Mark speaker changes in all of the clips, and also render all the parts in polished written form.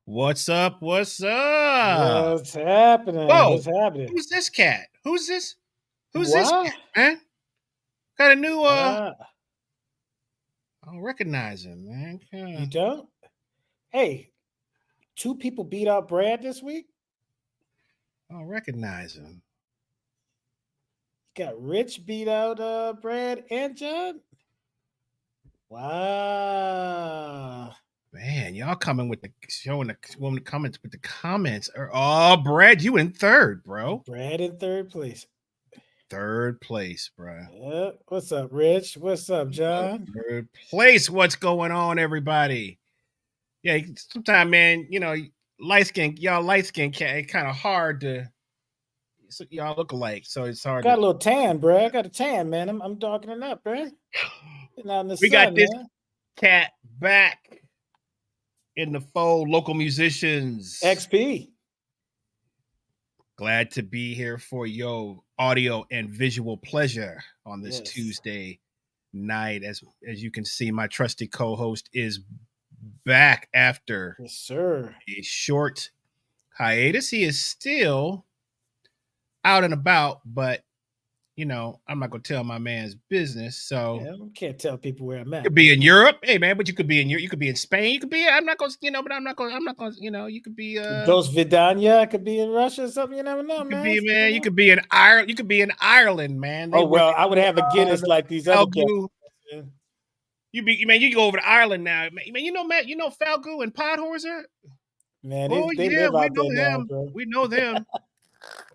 Speaker 1: What's up? What's up?
Speaker 2: What's happening?
Speaker 1: Whoa,
Speaker 2: What's happening?
Speaker 1: who's this cat? Who's this? Who's this
Speaker 2: What?
Speaker 1: cat, man? Got a new
Speaker 2: Uh,
Speaker 1: I don't recognize him, man.
Speaker 2: you don't? Hey, two people beat out Brad this week.
Speaker 1: I don't recognize him.
Speaker 2: Got Rich beat out Brad and John. Wow.
Speaker 1: Man, y'all coming with the comments with the comments. Oh, Brad, you in third, bro.
Speaker 2: Brad in third place.
Speaker 1: Third place, bro.
Speaker 2: What's up, Rich? What's up, John?
Speaker 1: Third place. What's going on, everybody? Yeah, sometimes, man, light skin cat, kind of hard to. So y'all look alike, so it's hard.
Speaker 2: Got a little tan, Brad. I got a tan, man. I'm darking it up, Brad. Out in the
Speaker 1: We
Speaker 2: sun,
Speaker 1: got this
Speaker 2: man.
Speaker 1: cat back in the fold. Local musicians.
Speaker 2: XP.
Speaker 1: Glad to be here for your audio and visual pleasure on this Tuesday night. As you can see, my trusty co-host is back after
Speaker 2: a
Speaker 1: short hiatus. He is still out and about, but I'm not gonna tell my man's business. So
Speaker 2: I can't tell people where I'm at.
Speaker 1: You could be in Europe, hey man, but you could be in Europe. You could be in Spain. You could be. I'm not gonna, but I'm not gonna. You could be.
Speaker 2: Dos Vidania. I could be in Russia or something. You never know,
Speaker 1: you
Speaker 2: man.
Speaker 1: Could be, man. You could be in Ireland. You could be in Ireland, man.
Speaker 2: I would have a Guinness like these other guys.
Speaker 1: You go over to Ireland now, man. Matt. You know Falco and Podhorser.
Speaker 2: Man, they live out there now, bro.
Speaker 1: We know them.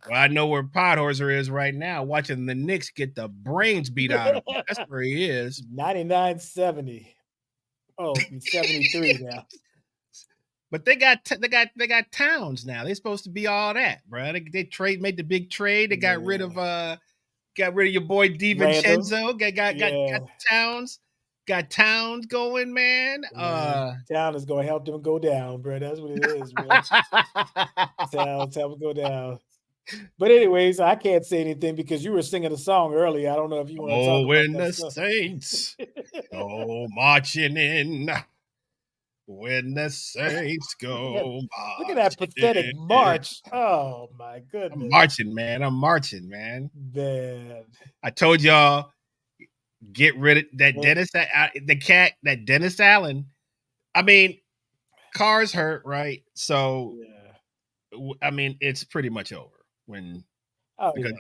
Speaker 1: Well, I know where Podhorser is right now, watching the Knicks get the brains beat out of him. That's where he is.
Speaker 2: 99-70. Oh, 73 now.
Speaker 1: But they got Towns now. They're supposed to be all that, bro. They made the big trade. They got rid of your boy DiVincenzo. Got Towns. Got Towns going, man.
Speaker 2: Town is gonna help them go down, bro. That's what it is, bro. Towns help them go down. But anyways, I can't say anything because you were singing a song earlier. I don't know if you want to talk about
Speaker 1: when the Saints marching in. When the Saints go
Speaker 2: look at that pathetic march. Oh my goodness.
Speaker 1: I'm marching, man.
Speaker 2: Man.
Speaker 1: I told y'all, get rid of that Dennis Allen. I mean, Carr's hurt, right? So I mean, it's pretty much over because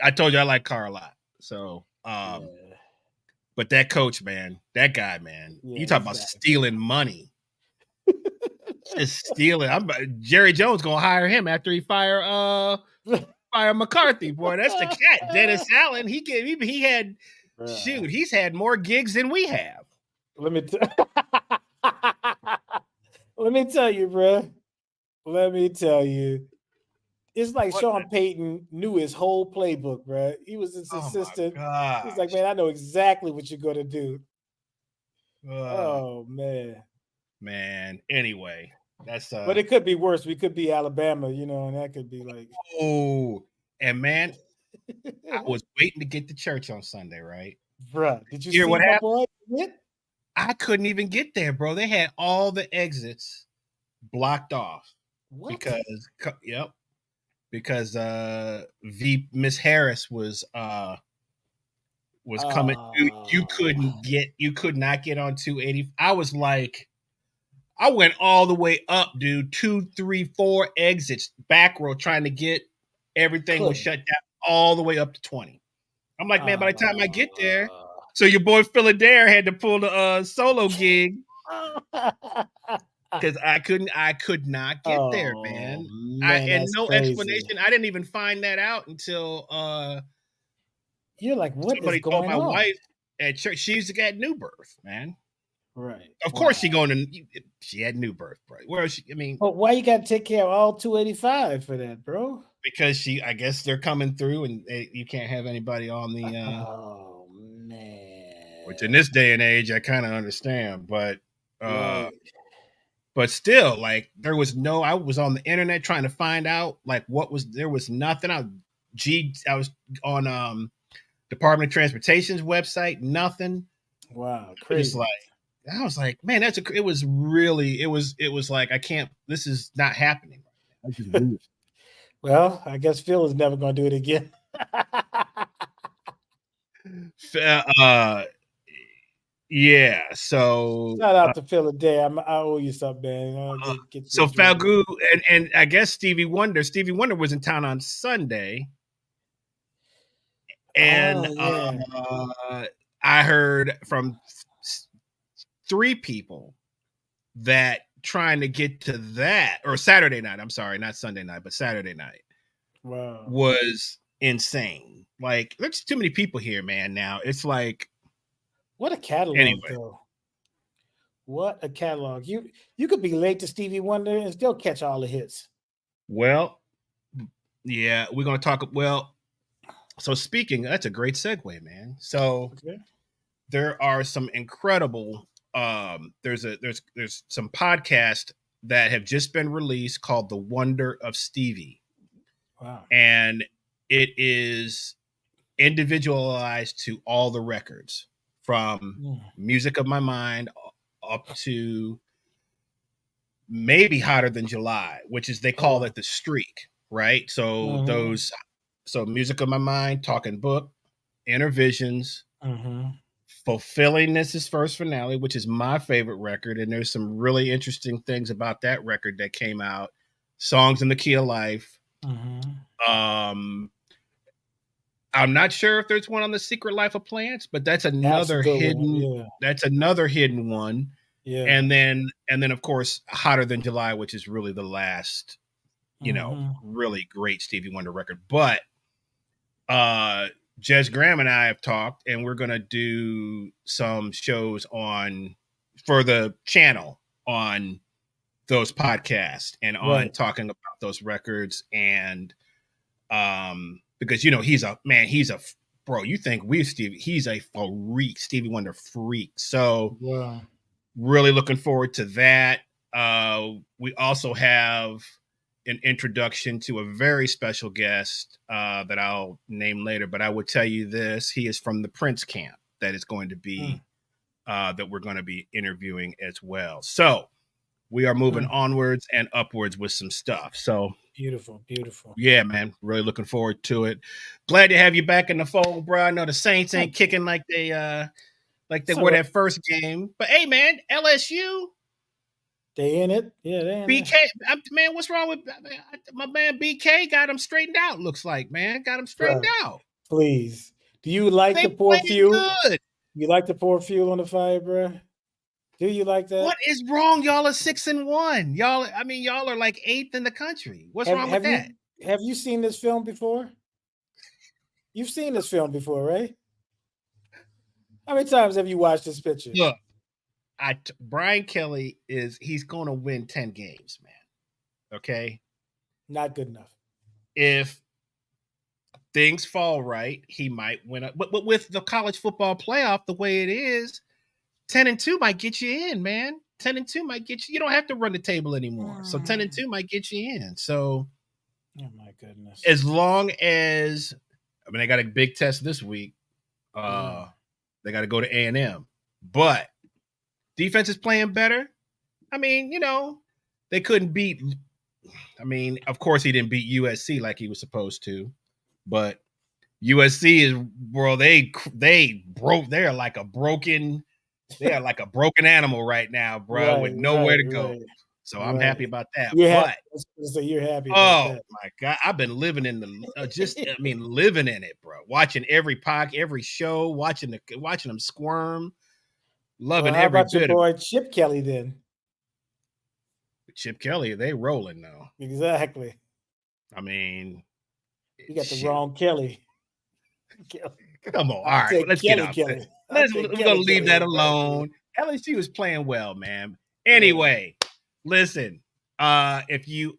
Speaker 1: I told you I like Carr a lot. So but that coach, man, that guy, man, you talk about stealing money. Just stealing. Jerry Jones gonna hire him after he fire McCarthy. Boy, that's the cat. Dennis Allen. He's had more gigs than we have.
Speaker 2: Let me tell you, bro. Let me tell you. It's like Sean Payton knew his whole playbook, bro. He was his assistant. He's like, man, I know exactly what you're gonna do. Oh
Speaker 1: man. Anyway, that's
Speaker 2: but it could be worse. We could be Alabama, and that could be like.
Speaker 1: Oh, and man, I was waiting to get to church on Sunday, right?
Speaker 2: Bruh, did you hear what happened?
Speaker 1: I couldn't even get there, bro. They had all the exits blocked off.
Speaker 2: What?
Speaker 1: Because Miss Harris was coming. You could not get on 280. I was like, I went all the way up, dude. 2, 3, 4 exits back row trying to get everything was shut down all the way up to 20. I'm like, man, by the time I get there, so your boy Philadelphia had to pull the solo gig because I could not get there, man. And no
Speaker 2: crazy.
Speaker 1: Explanation. I didn't even find that out until
Speaker 2: you're like, what
Speaker 1: somebody
Speaker 2: is going
Speaker 1: told my
Speaker 2: on?
Speaker 1: wife at church. She's got New Birth, man.
Speaker 2: Right.
Speaker 1: Of course she had New Birth, bro. Where she? I mean,
Speaker 2: but why you got to take care of all 285 for that, bro?
Speaker 1: Because I guess they're coming through, and you can't have anybody on the.
Speaker 2: Oh man!
Speaker 1: Which in this day and age, I kind of understand, but but still, like I was on the internet trying to find out like there was nothing. I was on Department of Transportation's website, nothing.
Speaker 2: Wow, crazy!
Speaker 1: Like I was like, man, it was like, I can't, this is not happening.
Speaker 2: Well, I guess Phil is never going to do it again.
Speaker 1: Yeah. So
Speaker 2: shout out to Phil today. I owe you something, man.
Speaker 1: So Falgout and I guess Stevie Wonder was in town on Sunday. And I heard from 3 people that trying to get to that, or Saturday night, I'm sorry, not Sunday night, but Saturday night, was insane. Like, there's too many people here, man. Now it's like,
Speaker 2: what a catalog, though. What a catalog. You could be late to Stevie Wonder and still catch all the hits.
Speaker 1: Well, yeah, we're gonna talk. Well, so speaking, that's a great segue, man. So there are some incredible there's some podcasts that have just been released called The Wonder of Stevie.
Speaker 2: Wow.
Speaker 1: And it is individualized to all the records, from Music of My Mind up to maybe Hotter Than July, which is, they call it the streak, right? So so Music of My Mind, Talking Book, Inner Visions, Fulfilling This is First Finale, which is my favorite record, and there's some really interesting things about that record that came out. Songs in the Key of Life. I'm not sure if there's one on The Secret Life of Plants, but that's another hidden that's another hidden one.
Speaker 2: Yeah.
Speaker 1: And then of course Hotter Than July, which is really the last, really great Stevie Wonder record. But Jez Graham and I have talked, and we're going to do some shows for the channel on those podcasts and on talking about those records. And because, he's a bro, you think he's a freak, Stevie Wonder freak. So really looking forward to that. We also have an introduction to a very special guest that I'll name later, but I would tell you this: he is from the Prince camp that is going to be that we're going to be interviewing as well. So we are moving onwards and upwards with some stuff. So
Speaker 2: beautiful.
Speaker 1: Yeah, man, really looking forward to it. Glad to have you back in the fold, bro. I know the Saints ain't kicking like they were that first game, but hey, man, LSU.
Speaker 2: They in it. Yeah, they in
Speaker 1: BK, man, what's wrong with my man BK? Got him straightened out, looks like, man. Got him straightened out.
Speaker 2: Please. Do you like to pour fuel? Good. You like to pour fuel on the fire, bro? Do you like that?
Speaker 1: What is wrong? Y'all are 6-1. Y'all are like 8th in the country. What's wrong with that?
Speaker 2: Have you seen this film before? You've seen this film before, right? How many times have you watched this picture?
Speaker 1: Look, Brian Kelly he's going to win 10 games, man. Okay?
Speaker 2: Not good enough.
Speaker 1: If things fall right, he might win. But with the college football playoff the way it is, 10-2 might get you in, man. 10-2 might get you. You don't have to run the table anymore. So 10-2 might get you in. So,
Speaker 2: oh my goodness.
Speaker 1: As long as, they got a big test this week. They got to go to A&M, but defense is playing better. They couldn't beat. Of course, he didn't beat USC like he was supposed to, but USC is, bro. They broke. They're like a broken animal right now, bro, with nowhere to go. So I'm happy about that.
Speaker 2: You're happy.
Speaker 1: About that. My God, I've been living in living in it, bro. Watching every show, watching them squirm, loving every bit.
Speaker 2: How about your boy Chip Kelly then?
Speaker 1: Chip Kelly, they rolling now.
Speaker 2: Exactly.
Speaker 1: You
Speaker 2: got the wrong Kelly.
Speaker 1: Come on, all right, let's get up. We're gonna leave that alone. LSU is playing well, man. Anyway, listen. If you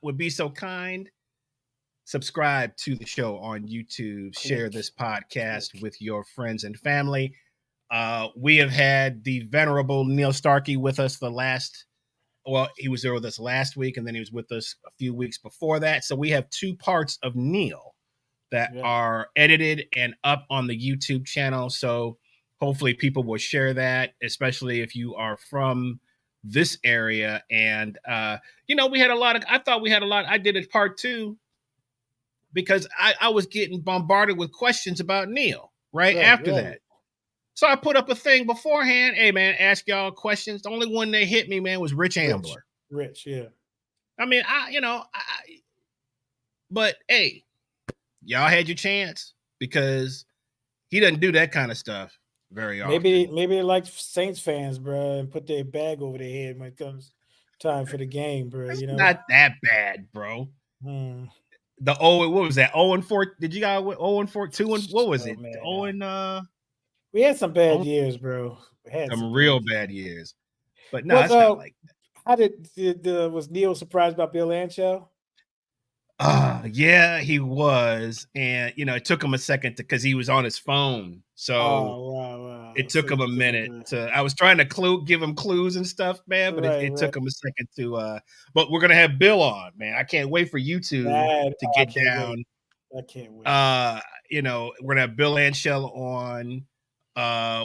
Speaker 1: would be so kind, subscribe to the show on YouTube. Share this podcast with your friends and family. We have had the venerable Neil Starkey with us he was there with us last week, and then he was with us a few weeks before that. So we have 2 parts of Neil that are edited and up on the YouTube channel. So hopefully people will share that, especially if you are from this area. And we had a lot of. I thought we had a lot. I did a part 2 because I was getting bombarded with questions about Neil right after that. So I put up a thing beforehand. Hey man, ask y'all questions. The only one that hit me, man, was Rich Ambler.
Speaker 2: Rich, yeah.
Speaker 1: I mean, but hey, y'all had your chance because he doesn't do that kind of stuff very often.
Speaker 2: Maybe they like Saints fans, bro, and put their bag over their head when it comes time for the game, bro.
Speaker 1: It's not that bad, bro.
Speaker 2: Hmm.
Speaker 1: The what was that? 0-4. Did you got 0-4, 2 and what was it?
Speaker 2: Man.
Speaker 1: 0
Speaker 2: we had some bad years, bro. We had
Speaker 1: some real bad years. But no, it's not like that.
Speaker 2: How was Neil surprised about Bill Ancho?
Speaker 1: Yeah, he was. And it took him a second because he was on his phone. So it took him a minute I was trying to give him clues and stuff, man, but it took him a second to but we're gonna have Bill on, man. I can't wait for you two to get down.
Speaker 2: I can't wait.
Speaker 1: We're gonna have Bill Anshell on.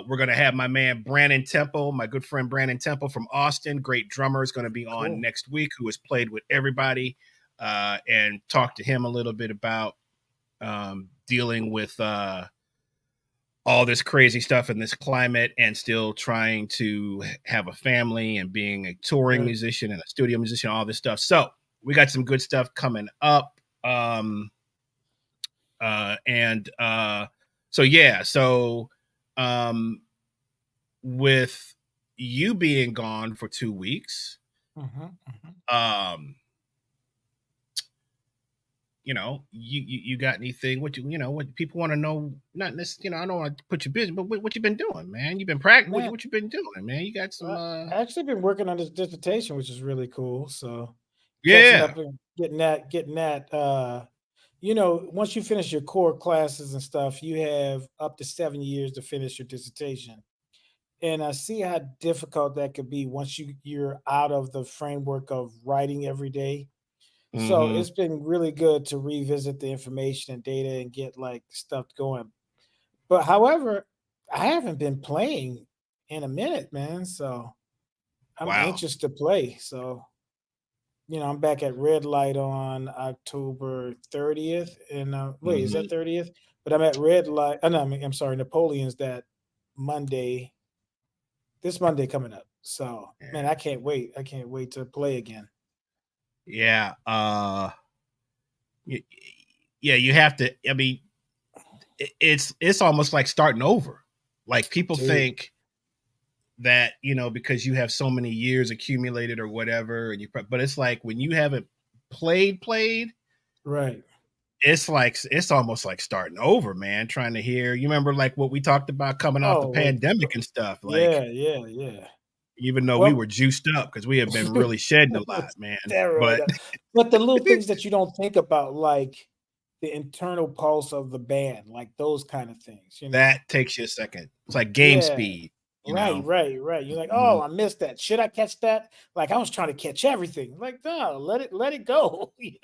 Speaker 1: We're gonna have my man Brandon Temple, my good friend Brandon Temple from Austin, great drummer, is gonna be on next week, who has played with everybody, and talk to him a little bit about dealing with all this crazy stuff in this climate and still trying to have a family and being a touring musician and a studio musician, all this stuff. So we got some good stuff coming up. With you being gone for 2 weeks, you got anything? What people want to know? Not necessarily, I don't want to put you busy, but what you been doing, man? You've been practicing. What you been doing, man? You got some.
Speaker 2: I actually been working on this dissertation, which is really cool. So
Speaker 1: catching
Speaker 2: up and getting that. Once you finish your core classes and stuff, you have up to 7 years to finish your dissertation. And I see how difficult that could be once you're out of the framework of writing every day. So it's been really good to revisit the information and data and get like stuff going. But however, I haven't been playing in a minute, man. So I'm anxious to play. So, I'm back at Red Light on October 30th. And wait, is that 30th? But I'm at Red Light. No, I'm sorry, Napoleon's that Monday. This Monday coming up. So man, I can't wait. I can't wait to play again.
Speaker 1: Yeah. Yeah, you have to. I mean, it's almost like starting over. Like people think that because you have so many years accumulated or whatever, but it's like when you haven't played,
Speaker 2: right?
Speaker 1: It's almost like starting over, man. Trying to hear. You remember like what we talked about coming off the pandemic and stuff. Like
Speaker 2: yeah.
Speaker 1: Even though we were juiced up because we have been really shedding a lot, man.
Speaker 2: But the little things that you don't think about, like the internal pulse of the band, like those kind of things,
Speaker 1: that takes you a second. It's like game speed.
Speaker 2: Right. You're like, oh, I missed that. Should I catch that? Like I was trying to catch everything. Like, no, let it go. You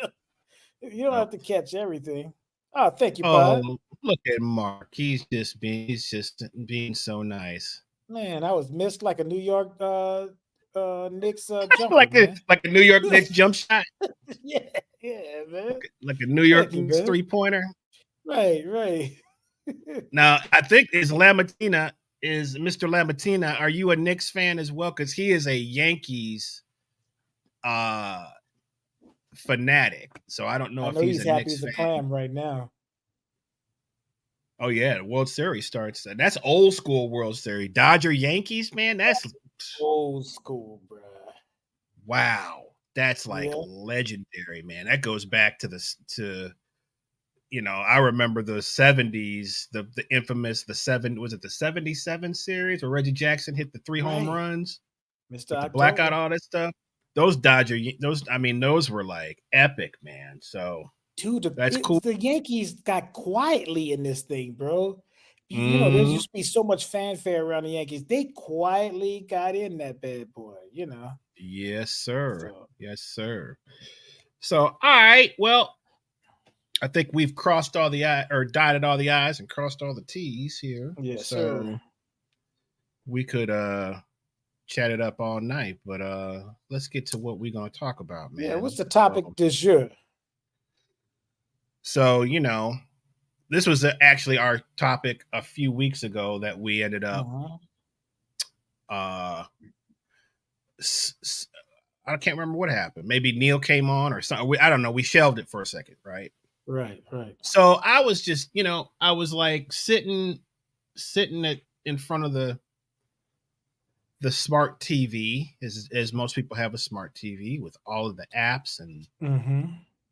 Speaker 2: don't have to catch everything. Oh, thank you, bud.
Speaker 1: Look at Mark. He's just being so nice.
Speaker 2: Man, I was missed like a New York Knicks jumper,
Speaker 1: like a New York Knicks jump shot.
Speaker 2: yeah, man.
Speaker 1: Like a New York Knicks 3-pointer.
Speaker 2: Right.
Speaker 1: Now, I think Mr. Lamatina. Are you a Knicks fan as well? Because he is a Yankees fanatic. So I don't know if he's a
Speaker 2: happy
Speaker 1: Knicks
Speaker 2: as a
Speaker 1: fan.
Speaker 2: clam right now.
Speaker 1: Oh yeah, the World Series starts. That's old school World Series. Dodger Yankees, man. That's
Speaker 2: old school, bro.
Speaker 1: Wow, that's like legendary, man. That goes back to I remember the 70s, the infamous was it the 77 series where Reggie Jackson hit the 3 home runs,
Speaker 2: Mr.
Speaker 1: the blackout, all that stuff. Those those were like epic, man. So.
Speaker 2: Dude,
Speaker 1: that's cool.
Speaker 2: The Yankees got quietly in this thing, bro. There used to be so much fanfare around the Yankees. They quietly got in that bad boy,
Speaker 1: Yes, sir. Yes, sir. So, all right. Well, I think we've crossed all the I or dotted all the I's and crossed all the T's here.
Speaker 2: Yes, sir.
Speaker 1: we could chat it up all night, but let's get to what we're gonna talk about, man.
Speaker 2: Yeah, what's the topic du jour?
Speaker 1: So, this was actually our topic a few weeks ago that we ended up I can't remember what happened. Maybe Neil came on or something. I don't know. We shelved it for a second, right?
Speaker 2: Right.
Speaker 1: So I was just, I was like sitting in front of the smart TV, as most people have a smart TV with all of the apps, and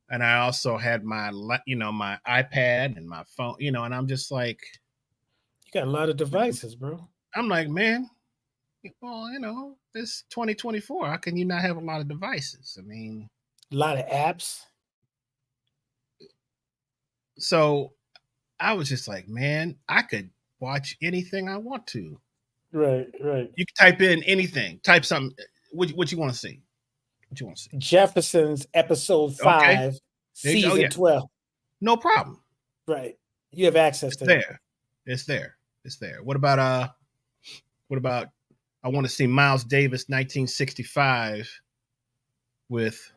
Speaker 1: and I also had my my iPad and my phone, and I'm just like,
Speaker 2: you got a lot of devices, bro.
Speaker 1: I'm like, man, well, it's 2024. How can you not have a lot of devices? I mean,
Speaker 2: a lot of apps.
Speaker 1: So I was just like, man, I could watch anything I want to.
Speaker 2: Right.
Speaker 1: You can type in anything. Type something. What you want to see? What you want to see?
Speaker 2: Jefferson's episode 5, season 12.
Speaker 1: No problem.
Speaker 2: Right. You have access to
Speaker 1: that. It's there. What about I want to see Miles Davis 1965 with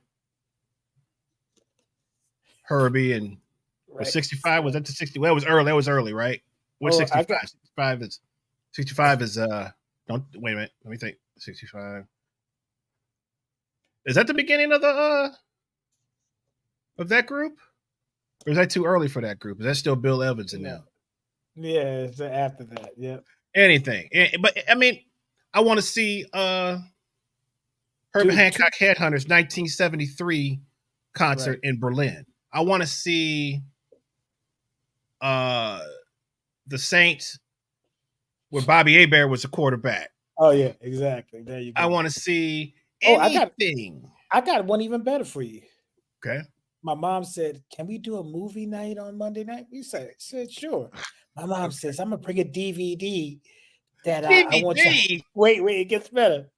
Speaker 1: Herbie and was 65? Was that the 60? Well, it was early. That was early, right? What's 65? 65 is don't wait a minute. Let me think. 65. Is that the beginning of the of that group? Or is that too early for that group? Is that still Bill Evans in there?
Speaker 2: Yeah, it's after that. Yep.
Speaker 1: Anything. But I mean, I want to see Herbert Hancock Headhunters 1973 concert in Berlin. I want to see the Saints where Bobby Hebert was a quarterback.
Speaker 2: Oh yeah, exactly. There you go.
Speaker 1: I want to see anything.
Speaker 2: I got one even better for you.
Speaker 1: Okay.
Speaker 2: My mom said, "Can we do a movie night on Monday night?" We said sure. My mom says, "I'm gonna bring a DVD that I want you." Wait, it gets better.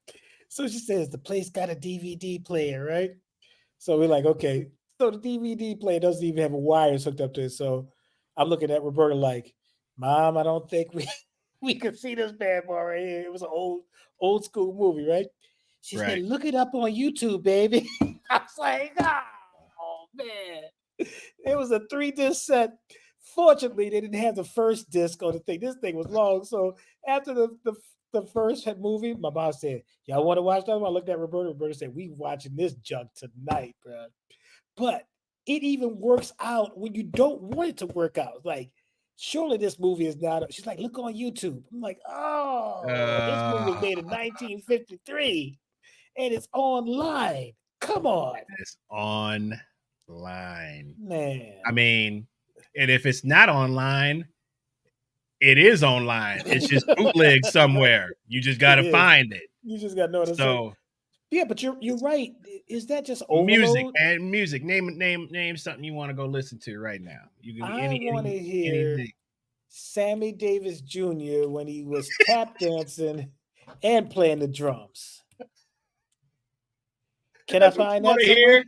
Speaker 2: So she says the place got a DVD player, right? So we're like, okay. So the DVD player doesn't even have a wires hooked up to it. So I'm looking at Roberta like, Mom, I don't think we could see this bad boy right here. It was an old school movie, right? She said, look it up on YouTube, baby. I was like, oh man. It was a 3-disc set. Fortunately, they didn't have the first disc on the thing. This thing was long. So after the first movie, my mom said, y'all want to watch that one? I looked at Roberta. Roberta said, we watching this junk tonight, bro. But it even works out when you don't want it to work out. Like, surely this movie is not. She's like, look on YouTube. I'm like, this movie was made in 1953 and it's online. Come on.
Speaker 1: It's online.
Speaker 2: Man.
Speaker 1: I mean, and if it's not online, it is online. It's just bootleg somewhere. You just got to find it.
Speaker 2: You just got to know what to say. Yeah, but you're right. Is that just
Speaker 1: overload? Music. Name something you want to go listen to right now.
Speaker 2: I want to hear Sammy Davis Jr. when he was tap dancing and playing the drums. Can I find that somewhere?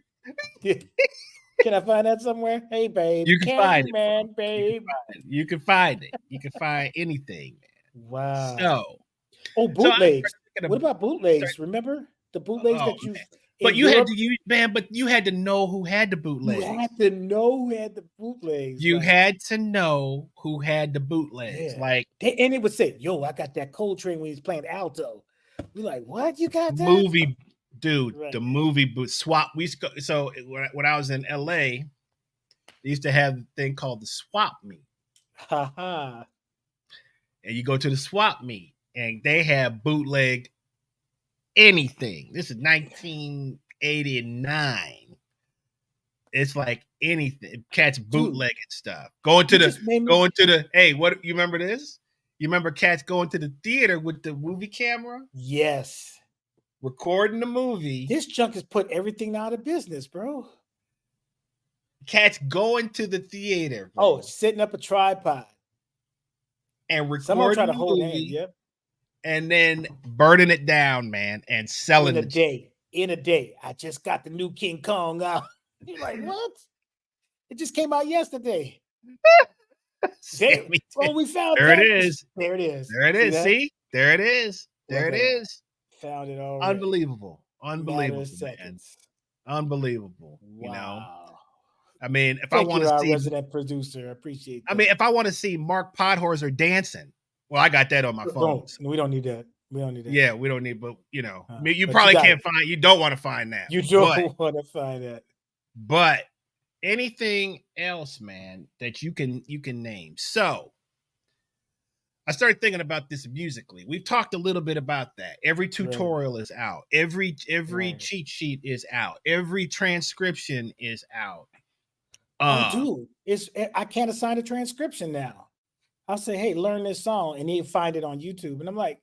Speaker 2: Can I find that somewhere? Hey, babe.
Speaker 1: You can find it,
Speaker 2: man, babe.
Speaker 1: You can find it. You can find anything, man.
Speaker 2: Wow. Bootlegs. What about bootlegs? Remember the bootlegs that you?
Speaker 1: But you had to use, man. But you had to know who had the bootlegs.
Speaker 2: You had to know who had the bootlegs.
Speaker 1: You had to know who had the bootlegs.
Speaker 2: Yeah. And it would say, "Yo, I got that Coltrane when he's playing alto." We like, what? You got that
Speaker 1: movie, dude? Right. The movie boot swap. So when I was in LA, they used to have a thing called the swap meet.
Speaker 2: Ha.
Speaker 1: And you go to the swap meet, and they have bootlegged anything. This is 1989. It's like anything. Cats bootlegging stuff. Going to the hey, what you remember this? You remember cats going to the theater with the movie camera?
Speaker 2: Yes.
Speaker 1: Recording the movie.
Speaker 2: This junk has put everything out of business, bro.
Speaker 1: Cats going to the theater. Bro.
Speaker 2: Setting up a tripod.
Speaker 1: And recording
Speaker 2: someone try to hold hand. Yep.
Speaker 1: And then burning it down, man, and selling
Speaker 2: in a day. I just got the new King Kong out. You're like, what? It just came out yesterday.
Speaker 1: We found
Speaker 2: there
Speaker 1: it is.
Speaker 2: There it is.
Speaker 1: There it is. See? There it is. There it is.
Speaker 2: Found it already.
Speaker 1: Unbelievable. Unbelievable, man. Unbelievable.
Speaker 2: Wow.
Speaker 1: You know, I mean, if
Speaker 2: Thank
Speaker 1: I want
Speaker 2: you,
Speaker 1: to
Speaker 2: our
Speaker 1: see
Speaker 2: resident producer, I appreciate that.
Speaker 1: I mean, if I want to see Mark Podhorser dancing, well, I got that on my phone.
Speaker 2: So. We don't need that. We don't need that.
Speaker 1: Yeah, we don't need, but you know, you
Speaker 2: but
Speaker 1: probably can't find. You don't want to find that.
Speaker 2: You don't want to find that.
Speaker 1: But anything else, man, that you can name. So I started thinking about this musically. We've talked a little bit about that. Every tutorial is out. Every cheat sheet is out. Every transcription is out.
Speaker 2: Dude, I can't assign a transcription now. I'll say, hey, learn this song, and he'll find it on YouTube. And I'm like,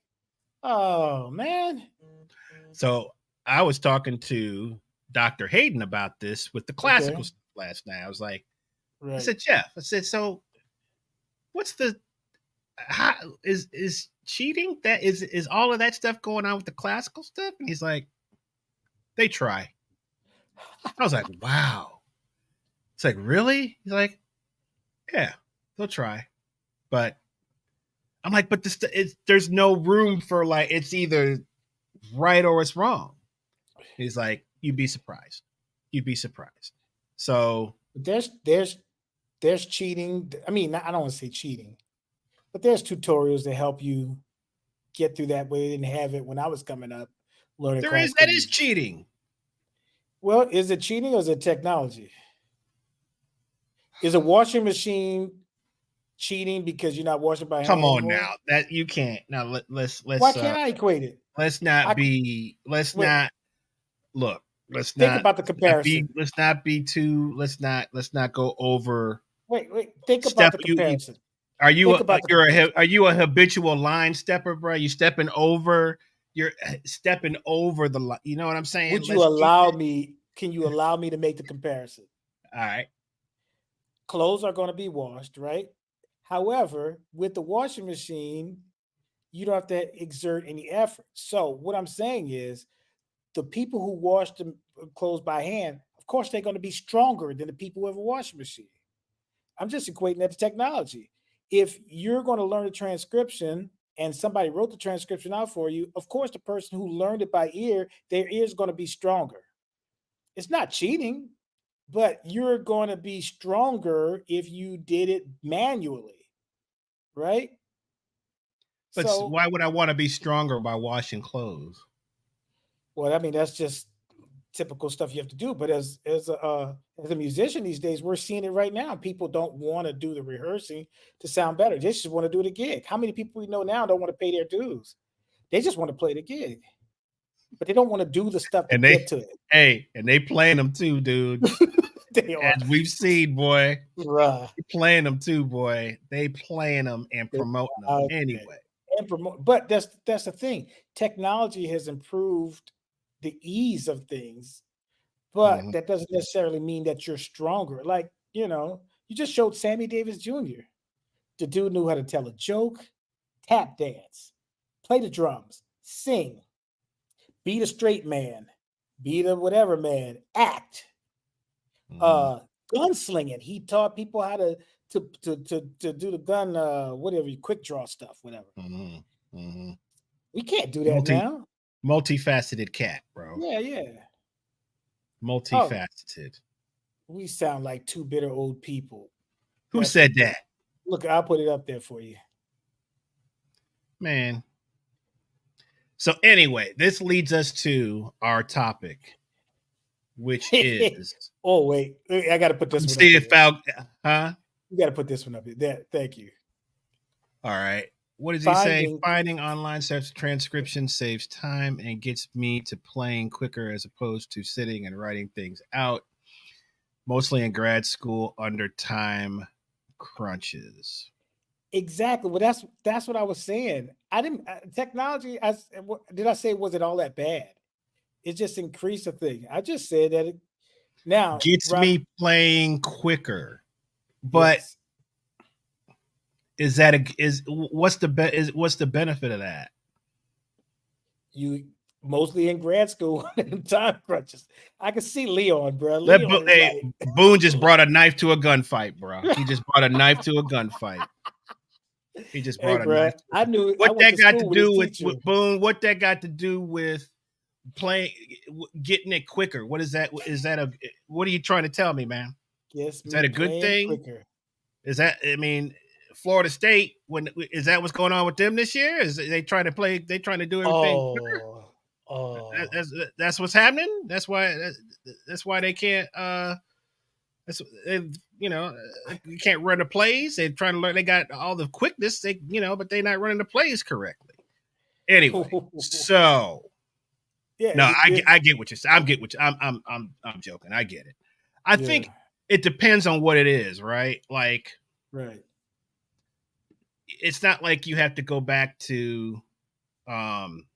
Speaker 2: oh man.
Speaker 1: So I was talking to Dr. Hayden about this with the classical stuff last night. I was like, I said, Jeff, I said, so what's the is cheating? That is all of that stuff going on with the classical stuff? And he's like, they try. I was like, wow. It's like, really? He's like, yeah, they'll try. But I'm like, but there's no room for like, it's either right or it's wrong. He's like, you'd be surprised. You'd be surprised. So
Speaker 2: there's cheating. I mean, I don't want to say cheating, but there's tutorials that help you get through that way. They didn't have it when I was coming up. Learning
Speaker 1: that is cheating.
Speaker 2: Well, is it cheating or is it technology? Is a washing machine cheating because you're not washing by hand?
Speaker 1: Come on now, that you can't. Now let's.
Speaker 2: Why can't I equate it?
Speaker 1: Let's not look. Let's
Speaker 2: think
Speaker 1: not
Speaker 2: about the comparison.
Speaker 1: Let's not go over.
Speaker 2: Wait. Think about the comparison.
Speaker 1: Are you a habitual line stepper, bro? You stepping over. You're stepping over the line. You know what I'm saying?
Speaker 2: Would you allow me? Can you allow me to make the comparison?
Speaker 1: All right.
Speaker 2: Clothes are going to be washed, right? However, with the washing machine, you don't have to exert any effort. So what I'm saying is the people who wash the clothes by hand, of course, they're going to be stronger than the people who have a washing machine. I'm just equating that to technology. If you're going to learn a transcription and somebody wrote the transcription out for you, of course, the person who learned it by ear, their ear is going to be stronger. It's not cheating, but you're going to be stronger if you did it manually, right?
Speaker 1: But so, why would I want to be stronger by washing clothes?
Speaker 2: Well, I mean, that's just typical stuff you have to do. But as a musician these days, we're seeing it right now. People don't want to do the rehearsing to sound better. They just want to do the gig. How many people we know now don't want to pay their dues? They just want to play the gig. But they don't want to do the stuff to get to it.
Speaker 1: Hey, and they playing them too, dude. They are. As we've seen, boy. They playing them too, boy. They playing them and promoting them anyway.
Speaker 2: But that's the thing. Technology has improved the ease of things, but that doesn't necessarily mean that you're stronger. Like, you just showed Sammy Davis Jr. The dude knew how to tell a joke, tap dance, play the drums, sing, be the straight man, be the whatever man, act, gunslinging. He taught people how to do the gun, whatever, quick draw stuff, whatever. We can't do that now.
Speaker 1: Multifaceted cat, bro.
Speaker 2: Yeah.
Speaker 1: Multifaceted.
Speaker 2: We sound like two bitter old people.
Speaker 1: Who said that?
Speaker 2: Look, I'll put it up there for you.
Speaker 1: Man. So anyway, this leads us to our topic, which is...
Speaker 2: Oh, wait. I got to put this one up there. You got to put this one up there. Thank you.
Speaker 1: All right. What does he say? Finding online search transcription saves time and gets me to playing quicker as opposed to sitting and writing things out, mostly in grad school under time crunches.
Speaker 2: Exactly. Well, that's what I was saying. Technology, did I say was it all that bad? It just increased the thing. I just said that it now
Speaker 1: gets me playing quicker. But yes. What's the benefit of that?
Speaker 2: You mostly in grad school in time crunches. I can see Leon, bro.
Speaker 1: Boone just brought a knife to a gunfight, bro. He just brought a knife to a gunfight. He just
Speaker 2: Hey,
Speaker 1: brought a knife
Speaker 2: bro,
Speaker 1: to
Speaker 2: I
Speaker 1: it.
Speaker 2: knew I
Speaker 1: What
Speaker 2: went
Speaker 1: that
Speaker 2: to
Speaker 1: got to
Speaker 2: school with his
Speaker 1: do
Speaker 2: teacher.
Speaker 1: with Boone? What that got to do with playing, getting it quicker? What is that? Is that a? What are you trying to tell me, man?
Speaker 2: Gets
Speaker 1: Is that
Speaker 2: me
Speaker 1: a good
Speaker 2: playing
Speaker 1: thing?
Speaker 2: quicker.
Speaker 1: Is that? I mean, Florida State. When is that what's going on with them this year? Is they trying to play? They trying to do everything quicker?
Speaker 2: Oh, oh.
Speaker 1: That's what's happening. That's why they can't. That's you know you can't run the plays. They're trying to learn. They got all the quickness. But they're not running the plays correctly. Anyway, so
Speaker 2: Yeah,
Speaker 1: no, I get what you're saying. I'm joking. I get it. I
Speaker 2: yeah,
Speaker 1: think it depends on what it is, right? Like
Speaker 2: right.
Speaker 1: it's not like you have to go back to um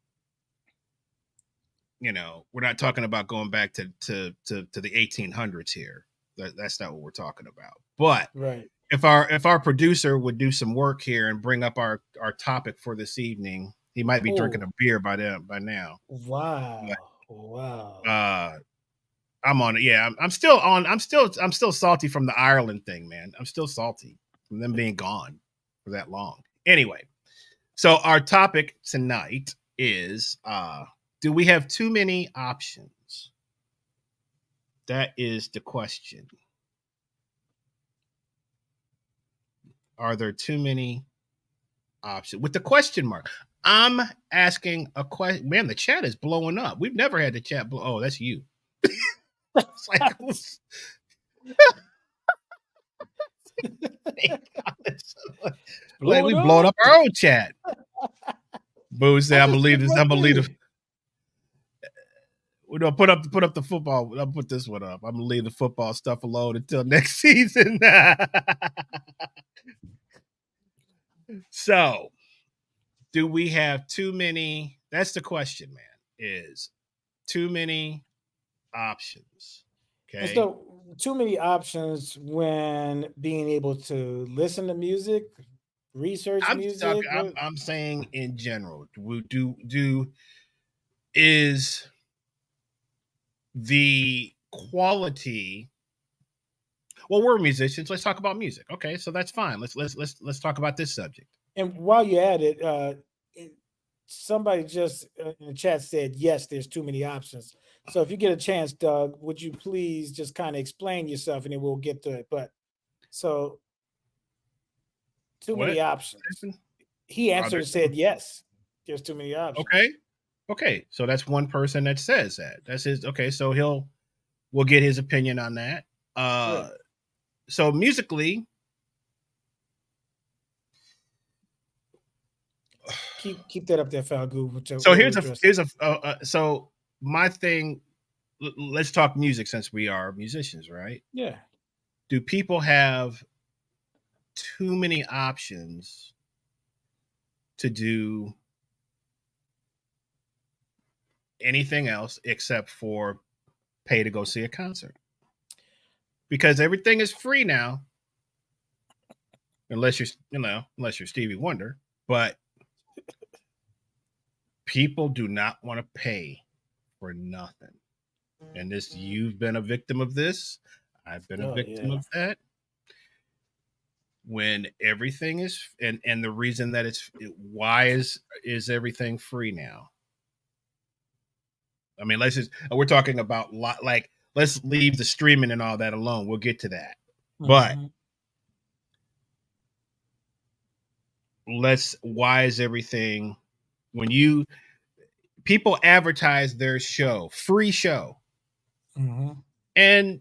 Speaker 1: we're not talking about going back to the 1800s here. That's not what we're talking about. But
Speaker 2: Right.
Speaker 1: if our producer would do some work here and bring up our topic for this evening, he might be drinking a
Speaker 2: Oh,
Speaker 1: beer by now.
Speaker 2: wow.
Speaker 1: But,
Speaker 2: Wow.
Speaker 1: I'm on it. Yeah, I'm still on. I'm still salty from the Ireland thing, man. I'm still salty from them being gone for that long. Anyway, so our topic tonight is do we have too many options? That is the question. Are there too many options? With the question mark. I'm asking a question. Man, the chat is blowing up. We've never had the chat blow. Oh, that's you. It's like, like we
Speaker 2: Blowing
Speaker 1: blowing
Speaker 2: up.
Speaker 1: up our own chat. Boo said,
Speaker 2: I
Speaker 1: "I'm gonna
Speaker 2: just
Speaker 1: leave
Speaker 2: picked
Speaker 1: this.
Speaker 2: my
Speaker 1: I'm gonna leave the.
Speaker 2: thing.
Speaker 1: We don't put up the football. I'll put this one up. I'm gonna leave the football stuff alone until next season." So, do we have too many? That's the question, man. Is too many options?
Speaker 2: And
Speaker 1: Okay.
Speaker 2: so, too many options when being able to listen to music, research
Speaker 1: I'm talking.
Speaker 2: music.
Speaker 1: I'm,
Speaker 2: What?
Speaker 1: I'm saying in general. Do is the quality. Well, we're musicians. Let's talk about music. Okay, so that's fine. Let's talk about this subject.
Speaker 2: And while you're at it, somebody just in the chat said yes. There's too many options. So if you get a chance, Doug, would you please just kind of explain yourself, and then we'll get to it. But so too
Speaker 1: What
Speaker 2: many options.
Speaker 1: happened?
Speaker 2: He
Speaker 1: Are
Speaker 2: answered
Speaker 1: there
Speaker 2: and said yes. There's too many
Speaker 1: okay?
Speaker 2: options.
Speaker 1: Okay, so that's one person that says that. That's his. Okay, so we'll get his opinion on that.
Speaker 2: Right.
Speaker 1: So musically,
Speaker 2: Keep that up there, Falgu, which
Speaker 1: so
Speaker 2: what we're addressing.
Speaker 1: so my thing. Let's talk music since we are musicians, right?
Speaker 2: Yeah.
Speaker 1: Do people have too many options to do anything else except for pay to go see a concert? Because everything is free now, unless you're Stevie Wonder. But people do not want to pay for nothing. And you've been a victim of this. I've been a
Speaker 2: Oh
Speaker 1: victim
Speaker 2: yeah.
Speaker 1: of that. When everything is, and the reason that why is everything free now? I mean, we're talking about like let's leave the streaming and all that alone. We'll get to that. But
Speaker 2: Mm-hmm.
Speaker 1: why is everything when people advertise their free show,
Speaker 2: Mm-hmm.
Speaker 1: and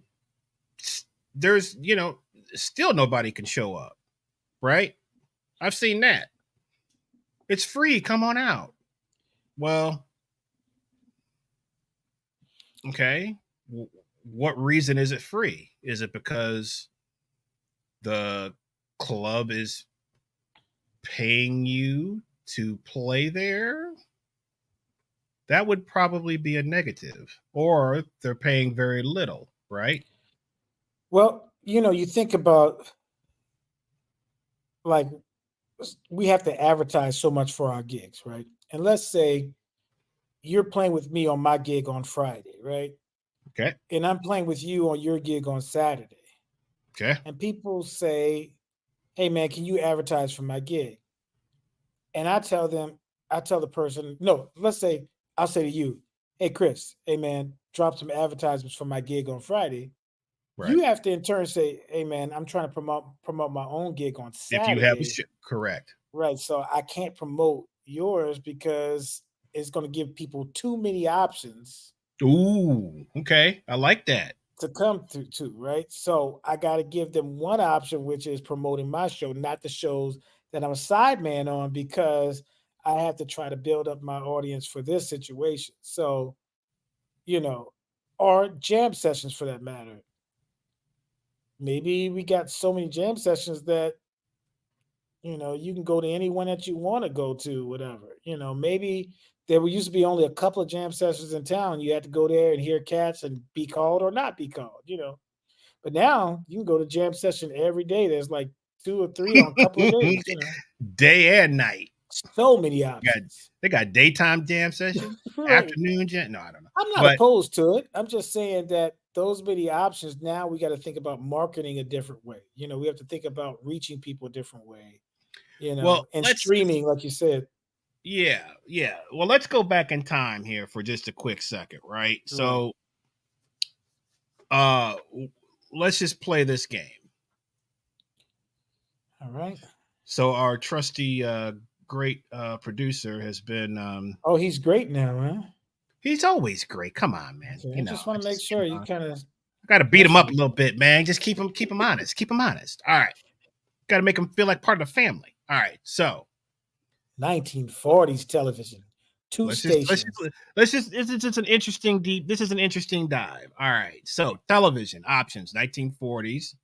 Speaker 1: there's still nobody can show up, right? I've seen that. It's free, come on out. Well, okay, what reason is it free? Is it because the club is paying you to play there? That would probably be a negative. Or they're paying very little, right?
Speaker 2: Well, you think about, like, we have to advertise so much for our gigs, right? And let's say you're playing with me on my gig on Friday, right?
Speaker 1: Okay.
Speaker 2: And I'm playing with you on your gig on Saturday.
Speaker 1: Okay.
Speaker 2: And people say, "Hey man, can you advertise for my gig?" and I tell the person, no, let's say I'll say to you, hey Chris, hey man, drop some advertisements for my gig on Friday.
Speaker 1: Right.
Speaker 2: You have to in turn say, hey man, I'm trying to promote my own gig on
Speaker 1: If you have
Speaker 2: Saturday.
Speaker 1: correct.
Speaker 2: Right. So I can't promote yours because it's going to give people too many options.
Speaker 1: Ooh, okay. I like that.
Speaker 2: To come to, right? So I got to give them one option, which is promoting my show, not the shows that I'm a sideman on, because I have to try to build up my audience for this situation. So, or jam sessions for that matter. Maybe we got so many jam sessions that you can go to anyone that you want to go to, whatever. Maybe there used to be only a couple of jam sessions in town. You had to go there and hear cats and be called or not be called. But now you can go to jam session every day. There's like 2 or 3 on a couple of days.
Speaker 1: Day and night.
Speaker 2: So many options.
Speaker 1: They got daytime jam sessions,
Speaker 2: Right.
Speaker 1: afternoon jam. No, I don't know.
Speaker 2: I'm not opposed to it. I'm just saying that those many options, now we got to think about marketing a different way. We have to think about reaching people a different way.
Speaker 1: Well,
Speaker 2: and streaming, like you said.
Speaker 1: Yeah. Well, let's go back in time here for just a quick second, right? So, let's just play this game.
Speaker 2: All right.
Speaker 1: So our trusty, great producer has been.
Speaker 2: Oh, he's great now, huh?
Speaker 1: He's always great. Come on, man.
Speaker 2: Okay. I just want to make sure you kind of.
Speaker 1: I got to beat him up a little bit, man. Just keep him honest. Keep him honest. All right. Got to make him feel like part of the family. All right. So
Speaker 2: 1940s television, stations.
Speaker 1: This is an interesting dive. All right. So television options, 1940s,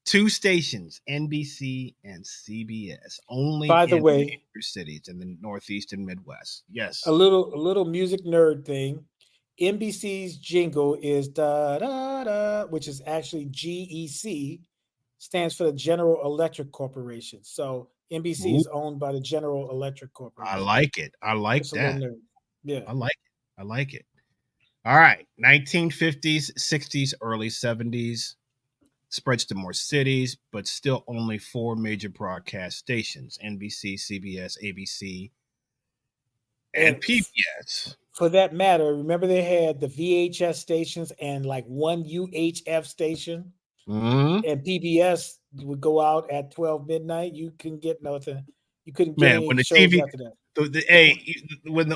Speaker 1: 2 stations, NBC and CBS, only
Speaker 2: by the way,
Speaker 1: major cities in the Northeast and Midwest. Yes.
Speaker 2: A little music nerd thing. NBC's jingle is da da da, which is actually GEC, stands for the General Electric Corporation. So NBC is owned by the General Electric Corporation.
Speaker 1: I like it. I like that.
Speaker 2: Yeah.
Speaker 1: I like it. All right. 1950s, 60s, early 70s. Spreads to more cities, but still only 4 major broadcast stations: NBC, CBS, ABC, and PBS.
Speaker 2: For that matter, remember they had the VHS stations and like one UHF station?
Speaker 1: Mm-hmm.
Speaker 2: And PBS would go out at 12 midnight. You couldn't get nothing. You couldn't get any
Speaker 1: when the
Speaker 2: shows
Speaker 1: TV,
Speaker 2: after that.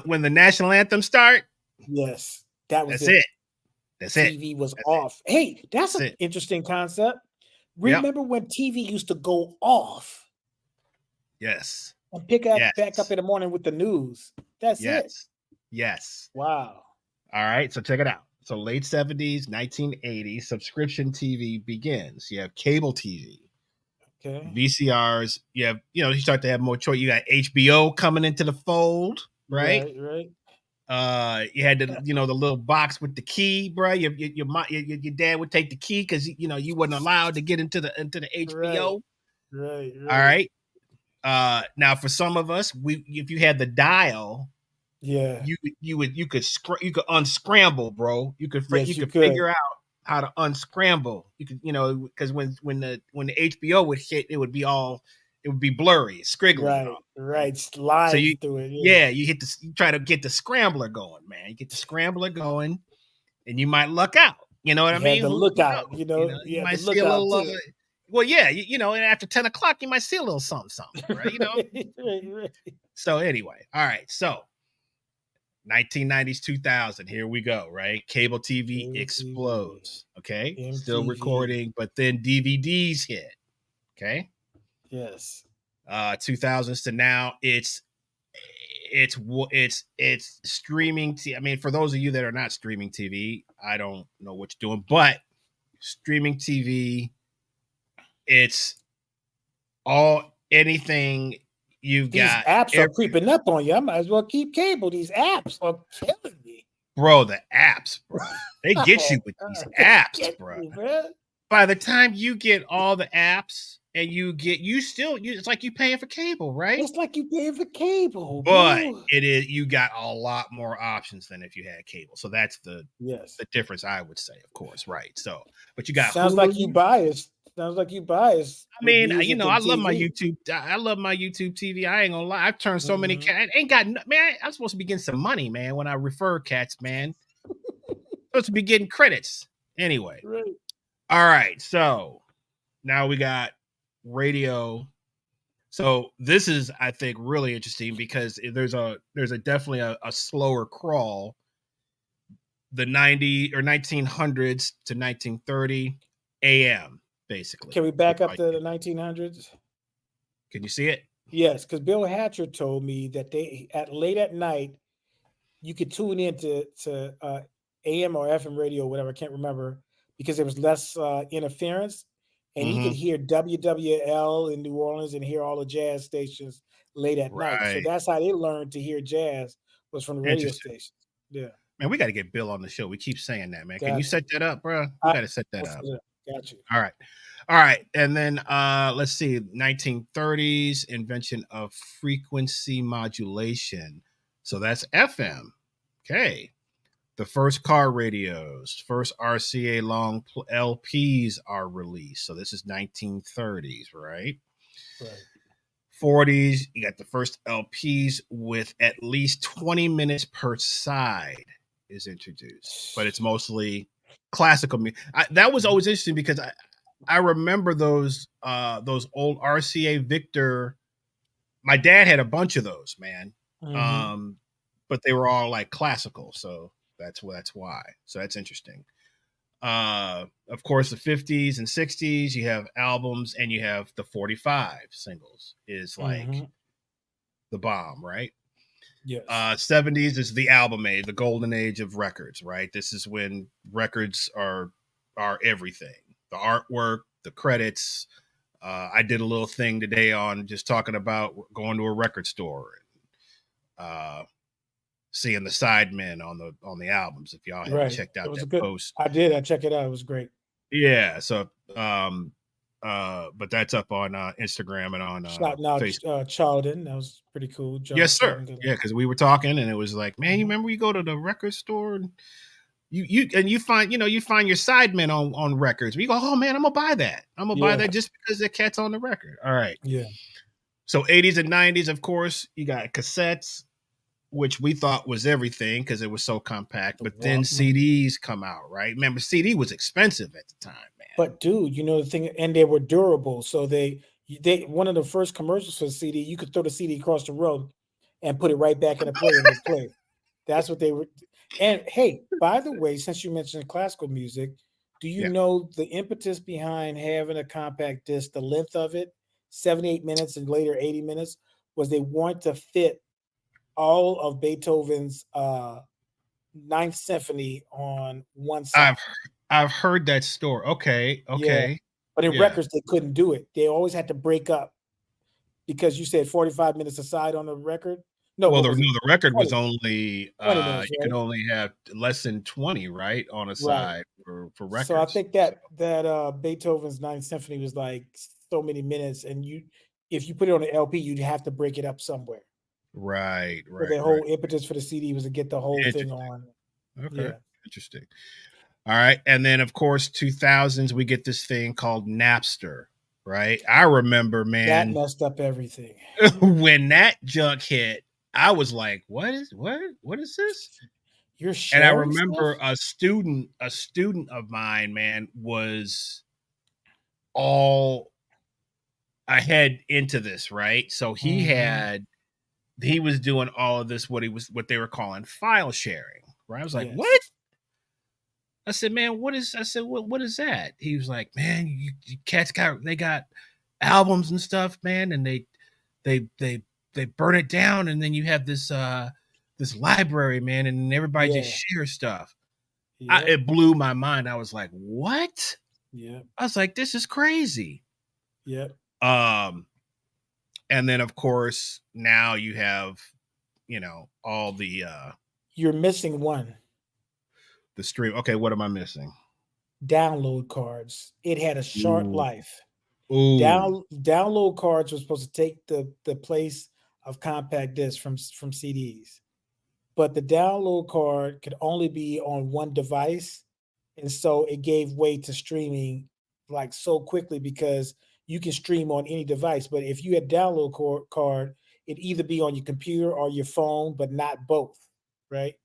Speaker 1: When the national anthem start,
Speaker 2: yes, that's
Speaker 1: it.
Speaker 2: TV was off. Hey, that's an interesting concept. Remember when TV used to go off?
Speaker 1: Yes.
Speaker 2: And pick back up in the morning with the news. That's it.
Speaker 1: Yes.
Speaker 2: Wow.
Speaker 1: All right, so check it out. So late 70s, 1980s, subscription TV begins. You have cable TV.
Speaker 2: Okay.
Speaker 1: VCRs. You have, you start to have more choice. You got HBO coming into the fold, right?
Speaker 2: Right.
Speaker 1: You had the the little box with the key, bro. Your dad would take the key because you wasn't allowed to get into the HBO.
Speaker 2: Right.
Speaker 1: All right. Now for some of us, if you had the dial, you could unscramble, bro. You could figure out how to unscramble. You could because when the HBO would hit, it would be blurry, squiggly,
Speaker 2: right. Slide
Speaker 1: so you
Speaker 2: through it.
Speaker 1: You try to get the scrambler going, man. You get the scrambler going, and you might luck out. You know what I mean?
Speaker 2: The lookout.
Speaker 1: You might see a little. Well, yeah, and after 10 o'clock, you might see a little something, right?
Speaker 2: Right.
Speaker 1: So anyway, all right. So 1990s, 2000. Here we go. Right, cable TV explodes. Okay,
Speaker 2: MTV.
Speaker 1: Still recording, but then DVDs hit. Okay.
Speaker 2: Yes.
Speaker 1: 2000s to now, it's streaming. I mean, for those of you that are not streaming TV, I don't know what you're doing, but streaming TV, it's anything you've got.
Speaker 2: These apps are creeping up on you. I might as well keep cable. These apps are killing me,
Speaker 1: bro. The apps, bro, they get you with these apps, bro. By the time you get all the apps, and it's like you paying for cable, right?
Speaker 2: It's like you paying for cable,
Speaker 1: but
Speaker 2: bro.
Speaker 1: it is, you got a lot more options than if you had cable. So that's the difference, I would say, of course, right? So, but you got
Speaker 2: sounds
Speaker 1: Hulu.
Speaker 2: Like you biased. Sounds like you biased
Speaker 1: I
Speaker 2: with
Speaker 1: mean,
Speaker 2: music
Speaker 1: I
Speaker 2: and
Speaker 1: love my
Speaker 2: TV.
Speaker 1: YouTube. I love my YouTube TV. I ain't gonna lie. I've turned so many
Speaker 2: Mm-hmm.
Speaker 1: cats. Ain't got man. I'm supposed to be getting some money, man. When I refer cats, man, supposed to be getting credits. Anyway,
Speaker 2: Right.
Speaker 1: all right. So now we got radio. So this is, I think, really interesting because there's a definitely a slower crawl. The 90 or 1900s to 1930 AM, basically.
Speaker 2: Can we back up to the 1900s?
Speaker 1: Can you see it?
Speaker 2: Yes, because Bill Hatcher told me that they at late at night you could tune into AM or FM radio, or whatever. I can't remember because there was less interference, and he could
Speaker 1: Mm-hmm.
Speaker 2: hear WWL in New Orleans and hear all the jazz stations late at night. So
Speaker 1: Right.
Speaker 2: that's how they learned to hear jazz was from the radio
Speaker 1: Interesting.
Speaker 2: stations. Yeah.
Speaker 1: Man, we got to get Bill on the show. We keep saying that, man. Can you
Speaker 2: Got you.
Speaker 1: set that up, bro? We got to set that up.
Speaker 2: Got you.
Speaker 1: All right. All right. And then let's see, 1930s, invention of frequency modulation. So that's FM. Okay. The first car radios, first RCA long LPs are released. So this is 1930s, right?
Speaker 2: Right.
Speaker 1: 40s, you got the first LPs with at least 20 minutes per side is introduced, but it's mostly classical music. That was always interesting because I remember those old RCA Victor. My dad had a bunch of those, man.
Speaker 2: Mm-hmm.
Speaker 1: But they were all like classical, so that's why. So that's interesting. Of course, the 50s and 60s, you have albums and you have the 45 singles is like
Speaker 2: Mm-hmm.
Speaker 1: the bomb, right?
Speaker 2: Yes.
Speaker 1: 70s is the album age, the golden age of records, right? This is when records are everything. The artwork, the credits. I did a little thing today on just talking about going to a record store and seeing the sidemen on the albums. If y'all haven't checked out that post,
Speaker 2: I did. I checked it out. It was great.
Speaker 1: Yeah. So, but that's up on Instagram and on Facebook.
Speaker 2: Charlton. That was pretty cool.
Speaker 1: Yes, sir. Yeah, because we were talking and it was like, man, you remember you go to the record store and you find you find your sidemen on records. We go, oh man, I'm gonna buy that. I'm gonna buy that just because the cat's on the record. All right.
Speaker 2: Yeah.
Speaker 1: So 80s and 90s, of course, you got cassettes, which we thought was everything because it was so compact. But then CDs come out, right? Remember, CD was expensive at the time, man.
Speaker 2: But dude, the thing, and they were durable. So they one of the first commercials for the CD, you could throw the CD across the road and put it right back in the player and it would play. That's what they were. And hey, by the way, since you mentioned classical music, do you know the impetus behind having a compact disc, the length of it, 78 minutes and later 80 minutes, was they wanted to fit all of Beethoven's Ninth Symphony on one side.
Speaker 1: I've heard that story. Okay.
Speaker 2: Yeah. But in records, they couldn't do it. They always had to break up because you said 45 minutes aside on the record. No,
Speaker 1: well, the record 20, was only
Speaker 2: 20 minutes,
Speaker 1: you could only have less than 20, right, on a side for records.
Speaker 2: So I think that Beethoven's Ninth Symphony was like so many minutes, and if you put it on an LP, you'd have to break it up somewhere.
Speaker 1: Right.
Speaker 2: So the whole impetus for the CD was to get the whole thing on.
Speaker 1: Okay. Interesting. All right. And then, of course, 2000s, we get this thing called Napster, right? I remember, man.
Speaker 2: That messed up everything.
Speaker 1: When that junk hit, I was like, what is this?
Speaker 2: You're sharing
Speaker 1: and I remember
Speaker 2: stuff?
Speaker 1: a student of mine, man, was all ahead into this, right? So he was doing all of this, what they were calling file sharing, right? I was like, what? I said, man, what is that? He was like, man, you cats got albums and stuff, man, and they burn it down, and then you have this library, man, and everybody just shares stuff. It blew my mind. I was like, what?
Speaker 2: Yeah.
Speaker 1: I was like, this is crazy.
Speaker 2: Yeah.
Speaker 1: And then of course now you have, all the
Speaker 2: you're missing one.
Speaker 1: The stream. Okay, what am I missing?
Speaker 2: Download cards. It had a short life.
Speaker 1: Ooh.
Speaker 2: Download cards were supposed to take the place of compact discs from CDs. But the download card could only be on one device. And so it gave way to streaming like so quickly because you can stream on any device. But if you had download card, it'd either be on your computer or your phone, but not both, right?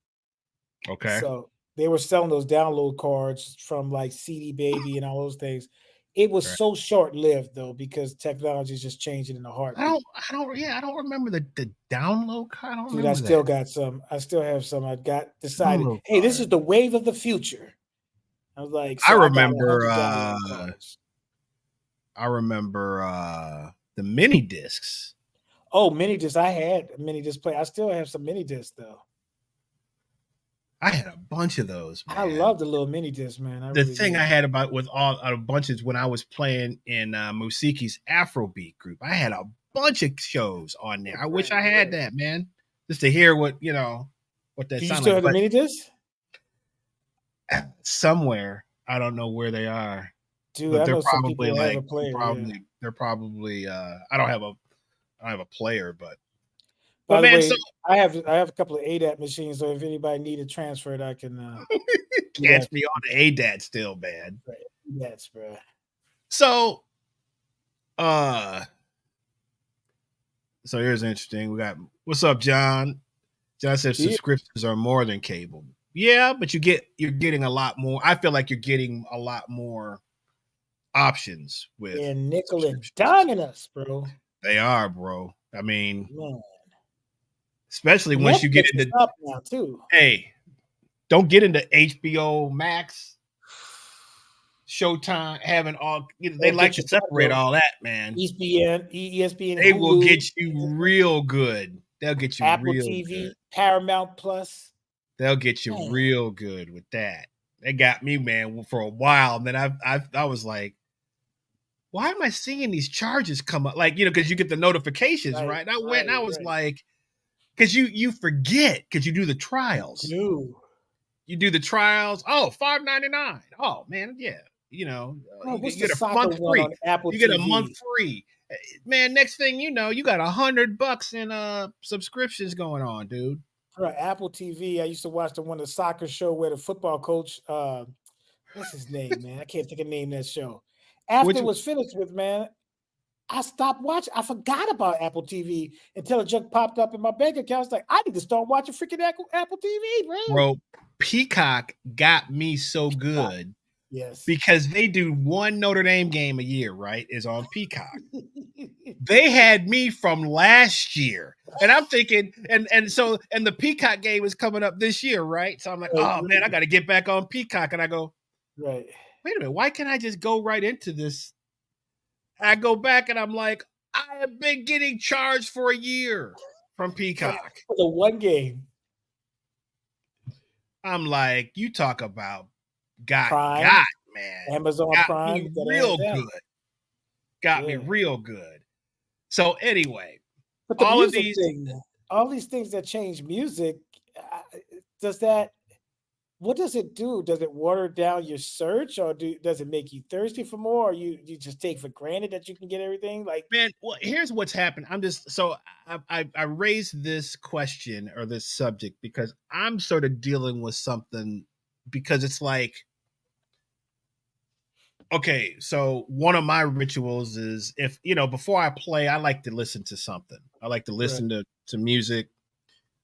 Speaker 1: Okay.
Speaker 2: So they were selling those download cards from like CD Baby and all those things. It was
Speaker 1: Right.
Speaker 2: so short lived though because technology is just changing in a heartbeat.
Speaker 1: I don't remember the download card. I don't
Speaker 2: Dude, I
Speaker 1: remember
Speaker 2: still
Speaker 1: that
Speaker 2: got some. I still have some. I got decided,
Speaker 1: download
Speaker 2: hey, this is
Speaker 1: card.
Speaker 2: the wave of the future. I was like,
Speaker 1: I
Speaker 2: so I got
Speaker 1: remember
Speaker 2: 100 download cards.
Speaker 1: the mini discs.
Speaker 2: Oh, mini disc. I had a mini disc play. I still have some mini discs though.
Speaker 1: I had a bunch of those, man.
Speaker 2: I love the little mini disc, man. I
Speaker 1: The
Speaker 2: really
Speaker 1: thing
Speaker 2: did.
Speaker 1: I had about with all a bunch is when I was playing in Musiki's Afrobeat group. I had a bunch of shows on there. I wish I had that, man, just to hear what what that
Speaker 2: Do you
Speaker 1: sound
Speaker 2: still
Speaker 1: like.
Speaker 2: have the
Speaker 1: But
Speaker 2: mini disc?
Speaker 1: somewhere, I don't know where they are,
Speaker 2: Dude,
Speaker 1: but
Speaker 2: I
Speaker 1: they're
Speaker 2: know some
Speaker 1: probably
Speaker 2: people have a
Speaker 1: like
Speaker 2: player.
Speaker 1: they're probably. I don't have a player, but
Speaker 2: By the
Speaker 1: man, so
Speaker 2: way, I have a couple of ADAT machines, so if anybody needed transferred, I can do
Speaker 1: catch
Speaker 2: that.
Speaker 1: me on the ADAT still, man.
Speaker 2: Yes, bro.
Speaker 1: So uh so here's interesting. We got what's up, John? John said
Speaker 2: Yeah.
Speaker 1: subscriptions are more than cable. Yeah, but you're getting a lot more. I feel like you're getting a lot more options with
Speaker 2: And nickel and
Speaker 1: subscriptions.
Speaker 2: diming us, bro.
Speaker 1: They are, bro. I mean,
Speaker 2: Man.
Speaker 1: especially once you get
Speaker 2: Netflix is
Speaker 1: into
Speaker 2: up now too.
Speaker 1: hey, don't get into HBO Max, Showtime, having all they
Speaker 2: Oh,
Speaker 1: like
Speaker 2: get
Speaker 1: to
Speaker 2: your
Speaker 1: separate
Speaker 2: bundle.
Speaker 1: all that, man.
Speaker 2: ESPN,
Speaker 1: They will
Speaker 2: Hulu,
Speaker 1: get you real good. They'll get you
Speaker 2: Apple
Speaker 1: real good.
Speaker 2: TV, Paramount Plus.
Speaker 1: They'll get you
Speaker 2: Man.
Speaker 1: real good with that. They got me, man, for a while. And then I was like, why am I seeing these charges come up? Like, because you get the notifications, right? And I went and I was like, because you forget, because you do the trials. You do the trials. Oh, $5.99. Oh man, yeah.
Speaker 2: Oh,
Speaker 1: You
Speaker 2: what's the
Speaker 1: get a
Speaker 2: soccer
Speaker 1: month
Speaker 2: one
Speaker 1: free.
Speaker 2: on Apple
Speaker 1: You get a
Speaker 2: TV?
Speaker 1: month free. Man, next thing you know, you got $100 in subscriptions going on, dude.
Speaker 2: For Apple TV, I used to watch the soccer show where the football coach, what's his name, man? I can't think of the name of that show. After it was finished with, man, I stopped watching. I forgot about Apple TV until it just popped up in my bank account. I was like, I need to start watching freaking Apple TV,
Speaker 1: bro. Peacock got me so good.
Speaker 2: Yes.
Speaker 1: Because they do one Notre Dame game a year, right? Is on Peacock. They had me from last year. And I'm thinking, and the Peacock game is coming up this year, right? So I'm like, oh man, I got to get back on Peacock. And I go,
Speaker 2: right.
Speaker 1: Wait a minute, why can't I just go right into this? I go back and I'm like, I have been getting charged for a year from Peacock.
Speaker 2: For the one game.
Speaker 1: I'm like, you talk about got, man.
Speaker 2: Amazon
Speaker 1: got
Speaker 2: Prime.
Speaker 1: Me real good. Got me real good. So anyway,
Speaker 2: but the music thing, all these things that change music, what does it do? Does it water down your search, or does it make you thirsty for more, or you just take for granted that you can get everything? Like,
Speaker 1: man, well, here's what's happened. I'm just I raised this question or this subject because I'm sort of dealing with something, because it's like, okay, so one of my rituals is, if before I play, I like to listen to something. I like to listen to music.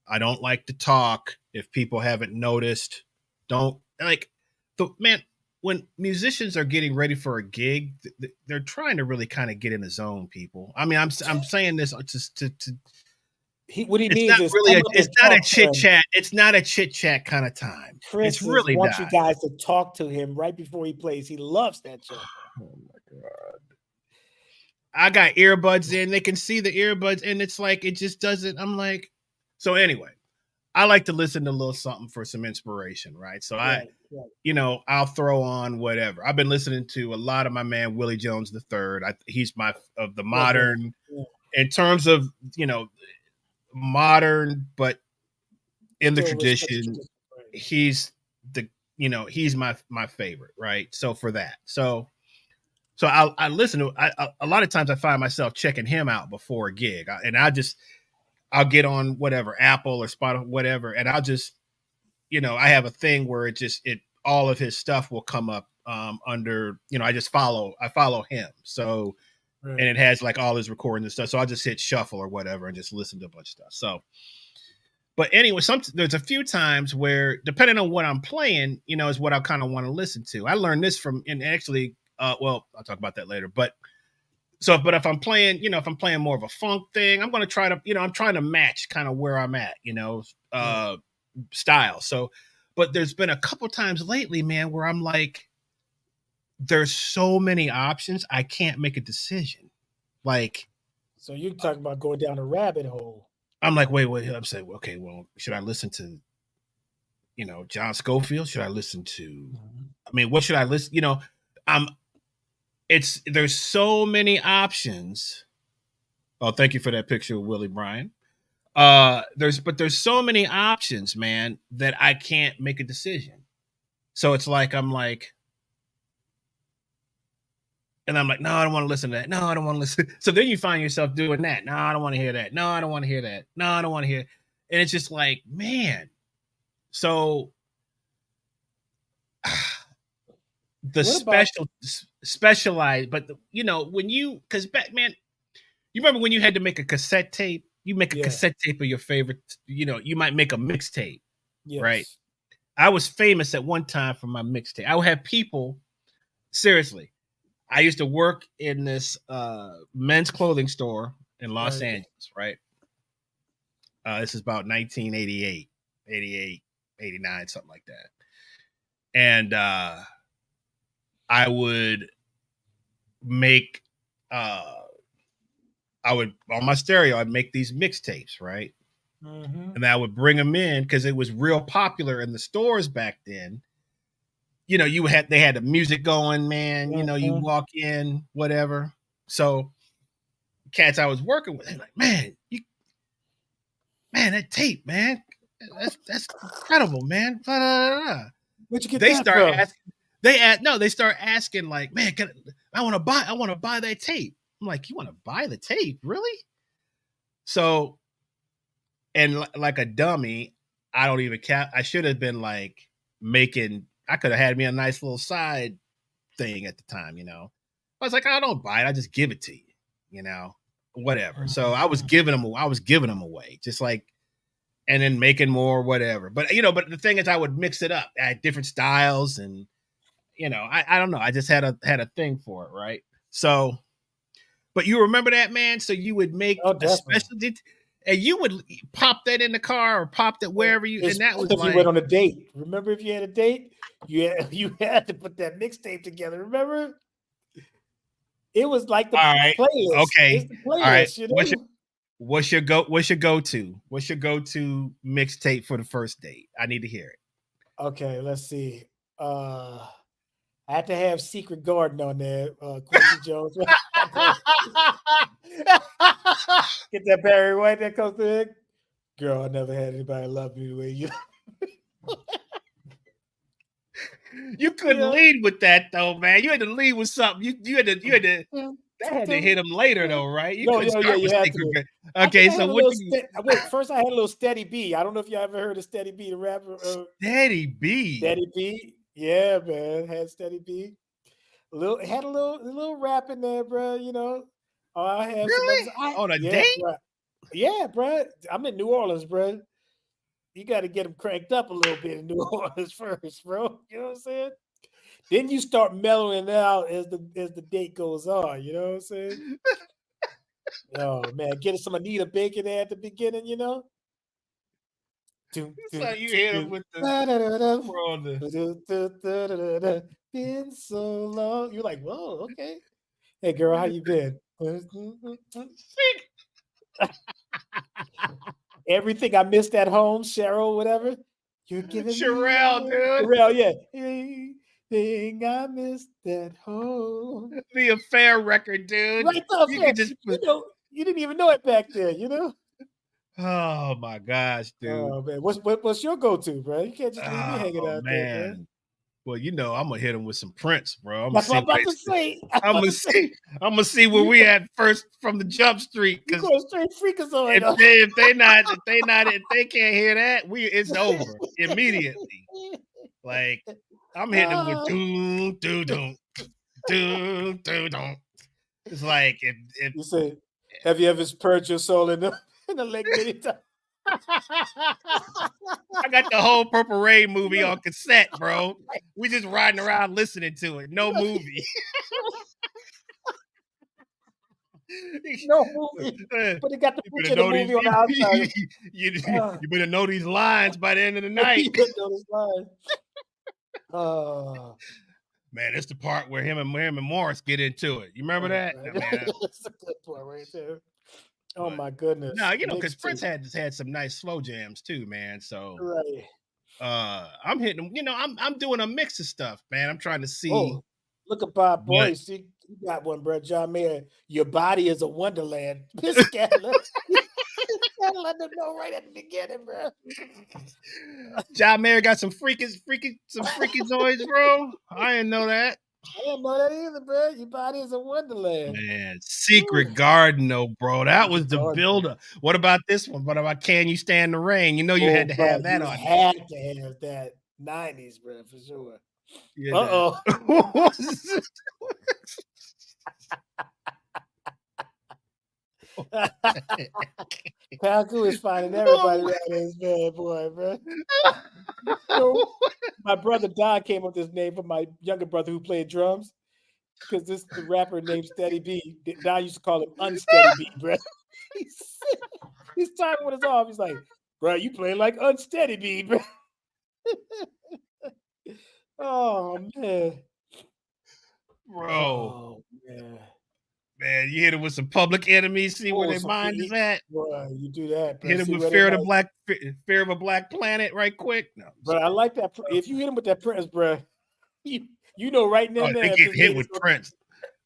Speaker 1: I don't like to talk. If people haven't noticed, don't like man. When musicians are getting ready for a gig, they're trying to really kind of get in the zone. People, I mean, I'm saying this just to
Speaker 2: what he
Speaker 1: it's
Speaker 2: means
Speaker 1: not
Speaker 2: is
Speaker 1: really it's not a chit chat. It's not a chit chat kind of time.
Speaker 2: Chris
Speaker 1: it's really
Speaker 2: wants
Speaker 1: not.
Speaker 2: You guys to talk to him right before he plays. He loves that show.
Speaker 1: Oh my god. I got earbuds in. They can see the earbuds, and it's like it just doesn't. I'm like, so anyway, I like to listen to a little something for some inspiration, right? So I'll throw on whatever. I've been listening to a lot of my man Willie Jones III. He's my of the modern, in terms of modern, but in the tradition. He's he's my favorite, right? So for that, so I listen to. A lot of times I find myself checking him out before a gig, and I'll get on whatever Apple or Spotify, whatever, and I'll just I have a thing where it all of his stuff will come up under, I just follow him. So, and it has like all his recordings and stuff. So I'll just hit shuffle or whatever and just listen to a bunch of stuff. So, but anyway, there's a few times where, depending on what I'm playing, is what I kind of want to listen to. I learned this and actually, I'll talk about that later. But if I'm playing, if I'm playing more of a funk thing, I'm going to try to, I'm trying to match kind of where I'm at, style. So, but there's been a couple times lately, man, where I'm like, there's so many options, I can't make a decision. Like,
Speaker 2: so you're talking about going down a rabbit hole.
Speaker 1: I'm like, wait. I'm saying, okay, well, should I listen to, John Scofield? Should I listen to, I mean, what should I listen? There's so many options. Oh, thank you for that picture of Willie Bryan. There's so many options, man, that I can't make a decision. So it's like, I'm like, and I'm like, no, I don't want to listen to that. No, I don't want to listen. So then you find yourself doing that. No, I don't want to hear that. No, I don't want to hear that. No, I don't want to hear. And it's just like, man. So the specialized, but because man, you remember when you had to make a cassette tape? You make a cassette tape of your favorite, you might make a mixtape, right? I was famous at one time for my mixtape. I would have people, seriously, I used to work in this men's clothing store in Los Angeles, right? This is about 1988, 88, 89, something like that. And I would make, on my stereo, I'd make these mixtapes, right? Mm-hmm. And I would bring them in because it was real popular in the stores back then. They had the music going, man. Mm-hmm. You walk in, whatever. So, cats I was working with, they're like, man, that tape, man, that's incredible, man. Blah, blah, blah.
Speaker 2: Where'd you get that from?
Speaker 1: They start asking, like, man, I want to buy that tape. I'm like, you want to buy the tape, really? So, and like a dummy, I don't even count. I should have been like I could have had me a nice little side thing at the time, I was like, I don't buy it. I just give it to you, whatever. So I was giving them away, just like, and then making more, whatever. But, but the thing is, I would mix it up. I had different styles and, I don't know. I just had a thing for it. Right. So, but you remember that, man? So you would make a specialty and you would pop that in the car or pop that wherever you, and that was
Speaker 2: if you went on a date. Remember, if you had a date, you had to put that mixtape together. Remember? It was like the playlist.
Speaker 1: Okay.
Speaker 2: It's the playlist,
Speaker 1: all right. What's your go-to? What's your go-to mixtape for the first date? I need to hear it.
Speaker 2: Okay, let's see. I had to have Secret Garden on there. Quincy Jones. Get that Barry White that comes through. Girl, I never had anybody love me the way you.
Speaker 1: You couldn't lead with that though, man. You had to lead with something. You had to. That had to hit him later though, right? You
Speaker 2: had to.
Speaker 1: Okay, so what?
Speaker 2: Wait, first I had a little Steady B. I don't know if you ever heard of Steady B, the rapper.
Speaker 1: Steady B.
Speaker 2: Steady B. Yeah, man. Had Steady B. Had a little rap in there, bro. Oh, I had
Speaker 1: really? On a date?
Speaker 2: Bro. Yeah, bro. I'm in New Orleans, bro. You got to get them cranked up a little bit in New Orleans first, bro. You know what I'm saying? Then you start mellowing out as the date goes on. You know what I'm saying? Oh man, get some Anita Baker there at the beginning.
Speaker 1: So you hit him with the
Speaker 2: been so long. You're like, whoa, okay. Hey girl, how you been? Everything I missed at home, Cheryl, whatever. You're giving
Speaker 1: Sherelle,
Speaker 2: me
Speaker 1: dude.
Speaker 2: Sherelle, yeah. Everything I missed at home.
Speaker 1: The Affair record, dude.
Speaker 2: Right, you didn't even know it back there,
Speaker 1: Oh my gosh, dude.
Speaker 2: Oh man, what's your go-to, bro? You can't just leave me hanging out there, bro.
Speaker 1: Well, I'm gonna hit him with some Prince, bro.
Speaker 2: That's what I'm about to say.
Speaker 1: I'm gonna see where we at first from the Jump Street.
Speaker 2: You go straight freakazoid.
Speaker 1: If they can't hear that, it's over immediately. Like, I'm hitting him with doom, doom, doom, doom, doom, doom. It's like if
Speaker 2: you say, have you ever purged your soul in the lake many times?
Speaker 1: I got the whole Purple Rain movie on cassette, bro. We just riding around listening to it. No movie.
Speaker 2: No movie. But they got the picture of the movie on the outside.
Speaker 1: You better know these lines by the end of the night.
Speaker 2: You better know these lines.
Speaker 1: Man, it's the part where him and Morris get into it. You remember that?
Speaker 2: Right.
Speaker 1: No, man,
Speaker 2: that's a good part right there. Oh my goodness.
Speaker 1: No, because Prince had some nice slow jams too, man. So
Speaker 2: right.
Speaker 1: I'm hitting, I'm doing a mix of stuff, man. I'm trying to see.
Speaker 2: Oh, look at Bob Boyce. See, you got one, bro. John Mayer. Your body is a wonderland. Miss Scanlon. Let them know right at the beginning, bro.
Speaker 1: John Mayer got some freaky noise, bro. I didn't know that.
Speaker 2: I didn't know that either, bro. Your body is a wonderland.
Speaker 1: Man, Secret Garden, though, bro. That was the builder. What about this one? What about Can You Stand the Rain? You had to have that on.
Speaker 2: You had to have that 90s, bro, for sure.
Speaker 1: Uh-oh.
Speaker 2: Paku is finding everybody around his bad boy, bro. My brother Don came up with this name for my younger brother who played drums. Because this the rapper named Steady B. Don used to call him Unsteady B, bro. He's talking with his arm. He's like, bro, you play like Unsteady B, bro. Oh man.
Speaker 1: Bro.
Speaker 2: Oh man.
Speaker 1: Man, you hit him with some Public Enemies, see where their mind is at.
Speaker 2: Boy, you do that, bro.
Speaker 1: Hit him with Fear of a Black Planet right quick. No,
Speaker 2: but I like that. If you hit him with that Prince, bro, you know right then
Speaker 1: they get hit with Prince.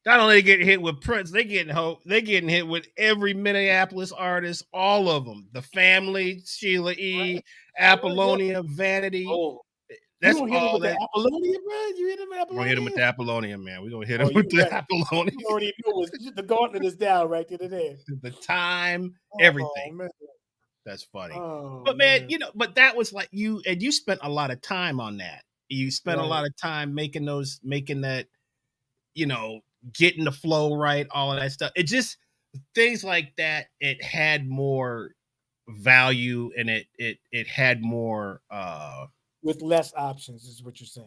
Speaker 1: Not only get hit with Prince, they getting hit with every Minneapolis artist, all of them. The Family, Sheila E., Apollonia, Vanity.
Speaker 2: Oh.
Speaker 1: That's
Speaker 2: you
Speaker 1: all
Speaker 2: that. Apollonia, bro? You hit him with Apollonia?
Speaker 1: We're gonna hit him with the Apollonia, man. We're gonna hit him with the Apollonia.
Speaker 2: You already knew the gauntlet is down right to the there.
Speaker 1: The time, everything.
Speaker 2: Man.
Speaker 1: That's funny. But man, but that was like you spent a lot of time on that. You spent a lot of time making that, getting the flow right, all of that stuff. It just things like that, it had more value and it had more
Speaker 2: with less options is what you're saying.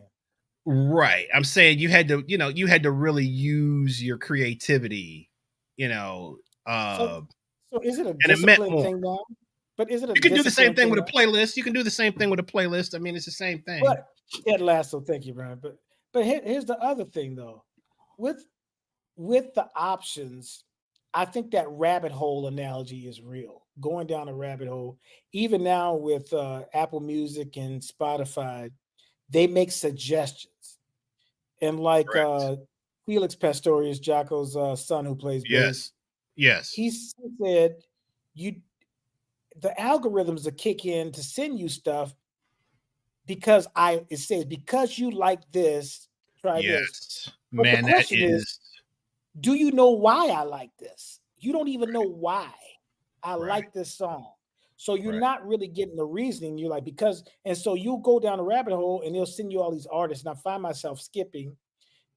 Speaker 1: Right. I'm saying you had to really use your creativity,
Speaker 2: So is it a discipline thing now? But is it
Speaker 1: you can do the same thing with a playlist. You can do the same thing with a playlist. I mean, it's the same thing.
Speaker 2: But Ted Lasso, thank you, Brian. But here's the other thing though. With the options, I think that rabbit hole analogy is real. Going down a rabbit hole, even now with Apple Music and Spotify, they make suggestions. And like Felix Pastorius, Jocko's son who plays bass.
Speaker 1: Yes.
Speaker 2: He said the algorithms will kick in to send you stuff because because you like this, try this.
Speaker 1: But man, the question is,
Speaker 2: do you know why I like this? You don't even know why I like this song. So you're not really getting the reasoning. You're like, because, and so you'll go down a rabbit hole and they'll send you all these artists. And I find myself skipping.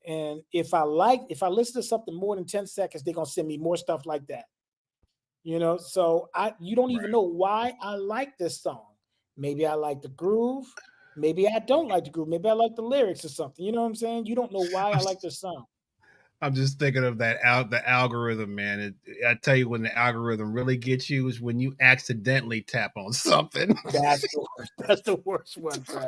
Speaker 2: And if I listen to something more than 10 seconds, they're going to send me more stuff like that. So you don't even know why I like this song. Maybe I like the groove. Maybe I don't like the groove. Maybe I like the lyrics or something. You know what I'm saying? You don't know why I like this song.
Speaker 1: I'm just thinking of the algorithm, man. I tell you, when the algorithm really gets you is when you accidentally tap on something.
Speaker 2: That's the worst. That's the worst one, bro.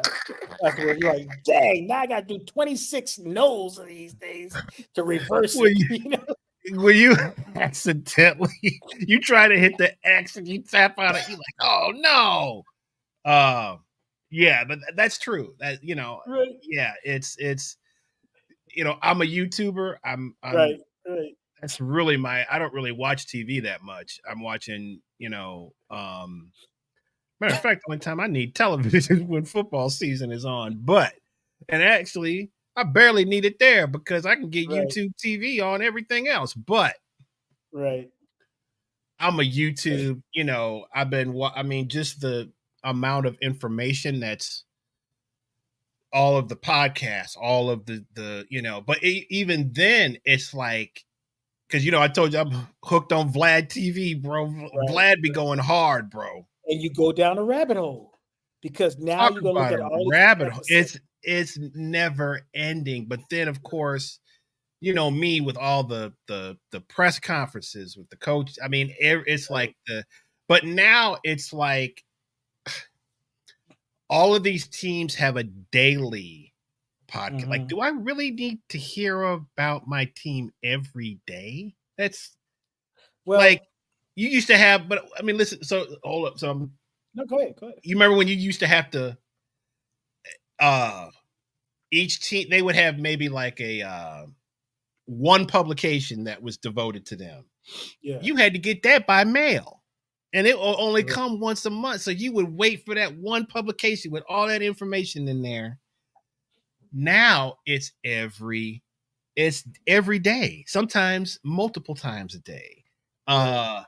Speaker 2: That's where you're like, dang, now I got to do 26 no's of these things to reverse it.
Speaker 1: When you accidentally, you try to hit the X and you tap on it, you're like, oh no. Yeah, but that's true. That
Speaker 2: right.
Speaker 1: Yeah, it's I'm a YouTuber. I'm
Speaker 2: right.
Speaker 1: That's really I don't really watch TV that much. I'm watching, matter of fact, one time I need television when football season is on, and actually I barely need it there because I can get YouTube TV on everything else, but I'm a YouTube, just the amount of information that's all of the podcasts, all of the but even then it's like, because I told you I'm hooked on Vlad TV, bro. Right. Vlad be going hard, bro.
Speaker 2: And you go down a rabbit hole because now you're gonna look at all these
Speaker 1: rabbit hole. It's never ending. But then of course, me with all the press conferences with the coach. I mean, it's like but now it's like all of these teams have a daily podcast. Mm-hmm. Like, do I really need to hear about my team every day? That's like you used to have, but I mean, listen. So hold up. So
Speaker 2: no, go ahead.
Speaker 1: You remember when you used to have to, each team they would have maybe like a one publication that was devoted to them. Yeah, you had to get that by mail. And it will only come once a month. So you would wait for that one publication with all that information in there. Now it's every day, sometimes multiple times a day. Then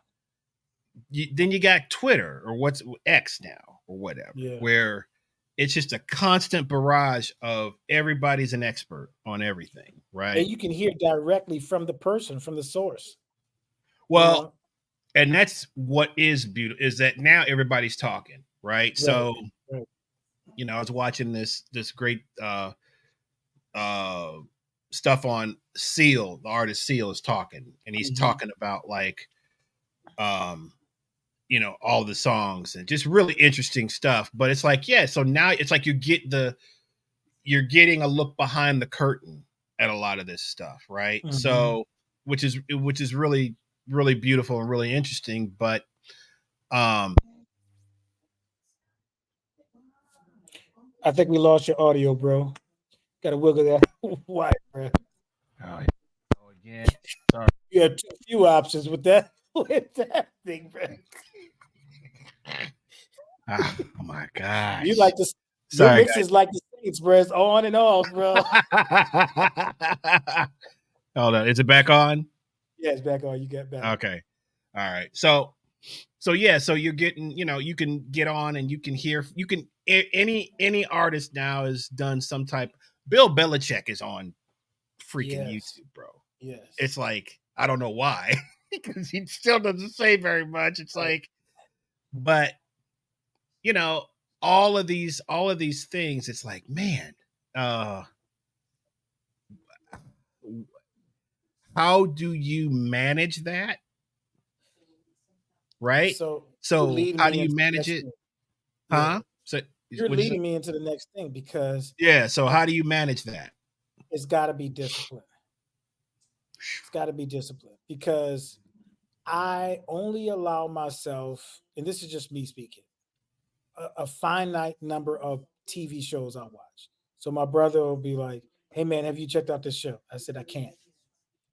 Speaker 1: you got Twitter or what's X now or whatever, where it's just a constant barrage of everybody's an expert on everything, right?
Speaker 2: And you can hear directly from the person, from the source.
Speaker 1: Well, and that's what is beautiful, is that now everybody's talking, right? So, I was watching this great stuff on Seal. The artist Seal is talking, and he's talking about like, all the songs and just really interesting stuff. But it's like, so now it's like you're getting a look behind the curtain at a lot of this stuff, right? Mm-hmm. So, which is really, really beautiful and really interesting. But
Speaker 2: I think we lost your audio, bro. Gotta wiggle that wire, bro.
Speaker 1: Oh again. Sorry.
Speaker 2: You have too few options with that thing, bro.
Speaker 1: Oh my gosh.
Speaker 2: You like this. Your mixes like the Saints, bro. It's on and off, bro.
Speaker 1: Hold on. Is it back on?
Speaker 2: Yeah, it's back on. You get back.
Speaker 1: Okay. All right. So you're getting, you can get on and you can hear, any artist now has done some type. Bill Belichick is on freaking YouTube, bro.
Speaker 2: Yes.
Speaker 1: It's like, I don't know why, because he still doesn't say very much. It's like, but all of these things, it's like, man, how do you manage that? Right? So how do you manage it? Huh? So
Speaker 2: you're leading me into the next thing because
Speaker 1: so how do you manage that?
Speaker 2: It's got to be discipline. It's got to be discipline because I only allow myself, and this is just me speaking, a finite number of TV shows I watch. So my brother will be like, "Hey man, have you checked out this show?" I said, "I can't."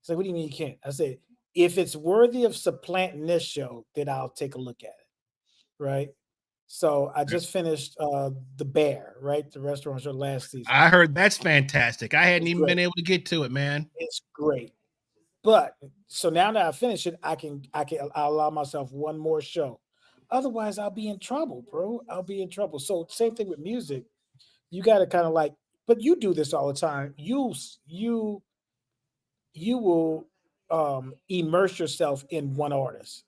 Speaker 2: He's like, "What do you mean you can't?" I said, "If it's worthy of supplanting this show, then I'll take a look at it." Right. So I just finished The Bear, right? The restaurant show last season.
Speaker 1: I heard that's fantastic. I hadn't even been able to get to it, man.
Speaker 2: It's great. But so now that I finish it, I'll allow myself one more show. Otherwise, I'll be in trouble, bro. I'll be in trouble. So same thing with music. You got to kind of like, but you do this all the time. You will immerse yourself in one artist.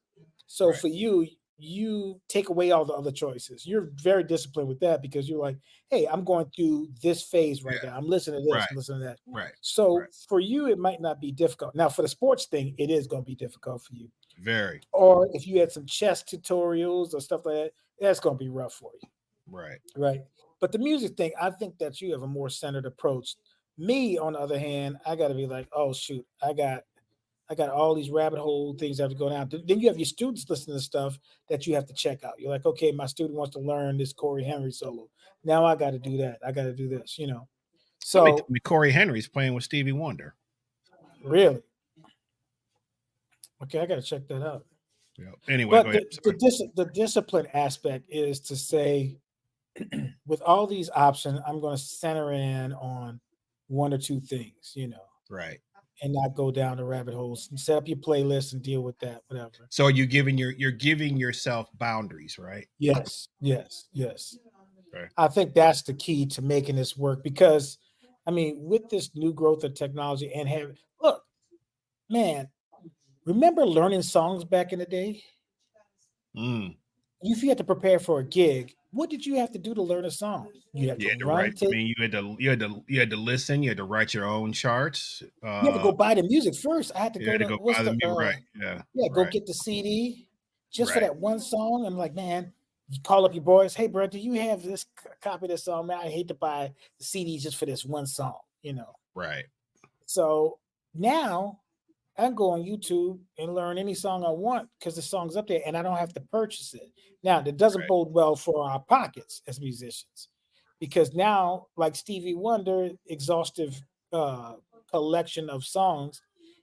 Speaker 2: So for you, you take away all the other choices. You're very disciplined with that because you're like, hey, I'm going through this phase right now. I'm listening to this, I'm listening to that.
Speaker 1: Right.
Speaker 2: So for you, it might not be difficult. Now for the sports thing, it is going to be difficult for you.
Speaker 1: Very.
Speaker 2: Or if you had some chess tutorials or stuff like that, that's going to be rough for you.
Speaker 1: Right.
Speaker 2: Right. But the music thing, I think that you have a more centered approach. Me, on the other hand, I got to be like, oh shoot, I got all these rabbit hole things I have to go down. Then you have your students listening to stuff that you have to check out. You're like, okay, my student wants to learn this Corey Henry solo. Now I got to do that. I got to do this, So
Speaker 1: Corey Henry's playing with Stevie Wonder.
Speaker 2: Really? Okay, I got to check that out.
Speaker 1: Yeah. Anyway,
Speaker 2: but the discipline aspect is to say, with all these options, I'm going to center in on one or two things,
Speaker 1: Right.
Speaker 2: And not go down the rabbit holes. And set up your playlist and deal with that, whatever.
Speaker 1: So you're giving yourself boundaries, right?
Speaker 2: Yes. I think that's the key to making this work because, I mean, with this new growth of technology and look, man, remember learning songs back in the day? If you had to prepare for a gig, what did you have to do to learn a song? You had to
Speaker 1: write.
Speaker 2: to.
Speaker 1: I mean, you had to listen. You had to write your own charts.
Speaker 2: You had to go buy the music first. I had to go to
Speaker 1: buy the music. Right. Yeah.
Speaker 2: Go get the CD just for that one song. I'm like, man, you call up your boys. Hey, bro, do you have this copy of this song? Man, I hate to buy the CD just for this one song.
Speaker 1: Right.
Speaker 2: So now I can go on YouTube and learn any song I want because the song's up there and I don't have to purchase it. Now, that doesn't bode well for our pockets as musicians because now, like Stevie Wonder, exhaustive collection of songs,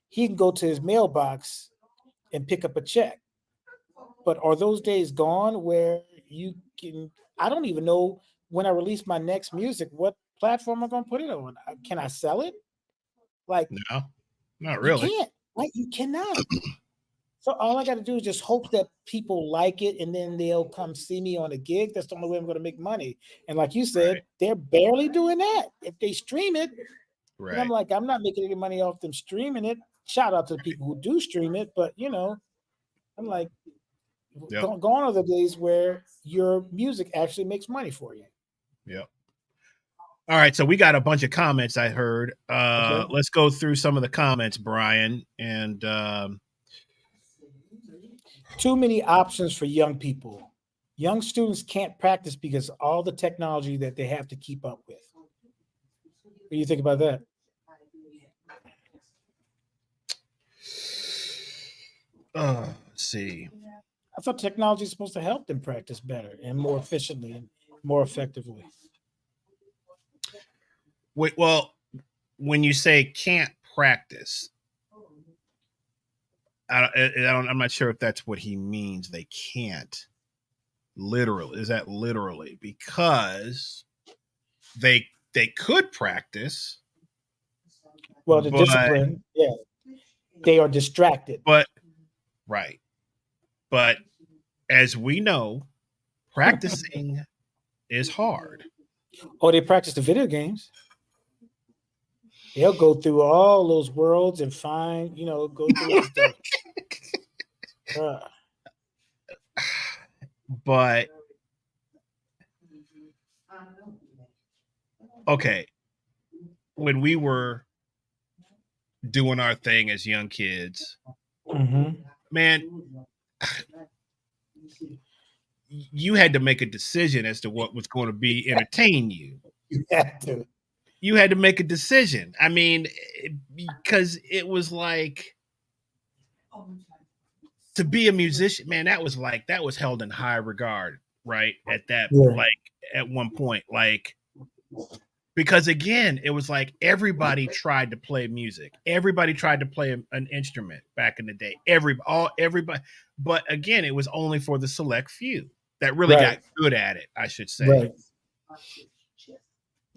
Speaker 2: he can go to his mailbox and pick up a check. But are those days gone where you can? I don't even know when I release my next music, what platform I'm going to put it on. Can I sell it? Like,
Speaker 1: no, not really.
Speaker 2: You can't. Like, you cannot. So all I got to do is just hope that people like it, and then they'll come see me on a gig. That's the only way I'm going to make money. And like you said, they're barely doing that. If they stream it, and I'm like, I'm not making any money off them streaming it. Shout out to the people who do stream it, but I'm like, gone are the days where your music actually makes money for you.
Speaker 1: Yep. All right, so we got a bunch of comments I heard. Let's go through some of the comments, Brian. And
Speaker 2: too many options for young people. Young students can't practice because all the technology that they have to keep up with. What do you think about that?
Speaker 1: Let's see.
Speaker 2: I thought technology is supposed to help them practice better and more efficiently and more effectively.
Speaker 1: Wait, well, when you say can't practice, I'm not sure if that's what he means. They can't. Literally, is that literally? Because they could practice.
Speaker 2: Well, the discipline, yeah, they are distracted.
Speaker 1: But as we know, practicing is hard.
Speaker 2: Oh, they practice the video games. They'll go through all those worlds and find, go through stuff.
Speaker 1: But okay, when we were doing our thing as young kids, man, you had to make a decision as to what was going to be entertain you.
Speaker 2: You had to.
Speaker 1: You had to make a decision. I mean, because it was like to be a musician, man, that was held in high regard, right? At that, at one point, because again, it was like everybody tried to play music. Everybody tried to play an instrument back in the day. Everybody, but again, it was only for the select few that really got good at it, I should say.
Speaker 2: Right.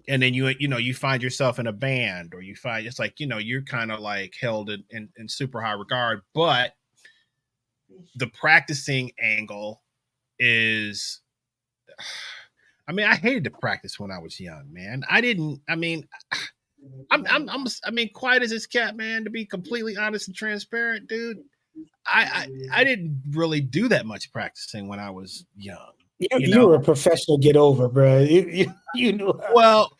Speaker 1: And then you find yourself in a band, or you find it's like you're kind of like held in super high regard. But the practicing angle is, I mean, I hated to practice when I was young, man. I'm quiet as this cat, man. To be completely honest and transparent, dude, I didn't really do that much practicing when I was young.
Speaker 2: You were a professional. Get over, bro. You knew.
Speaker 1: Well,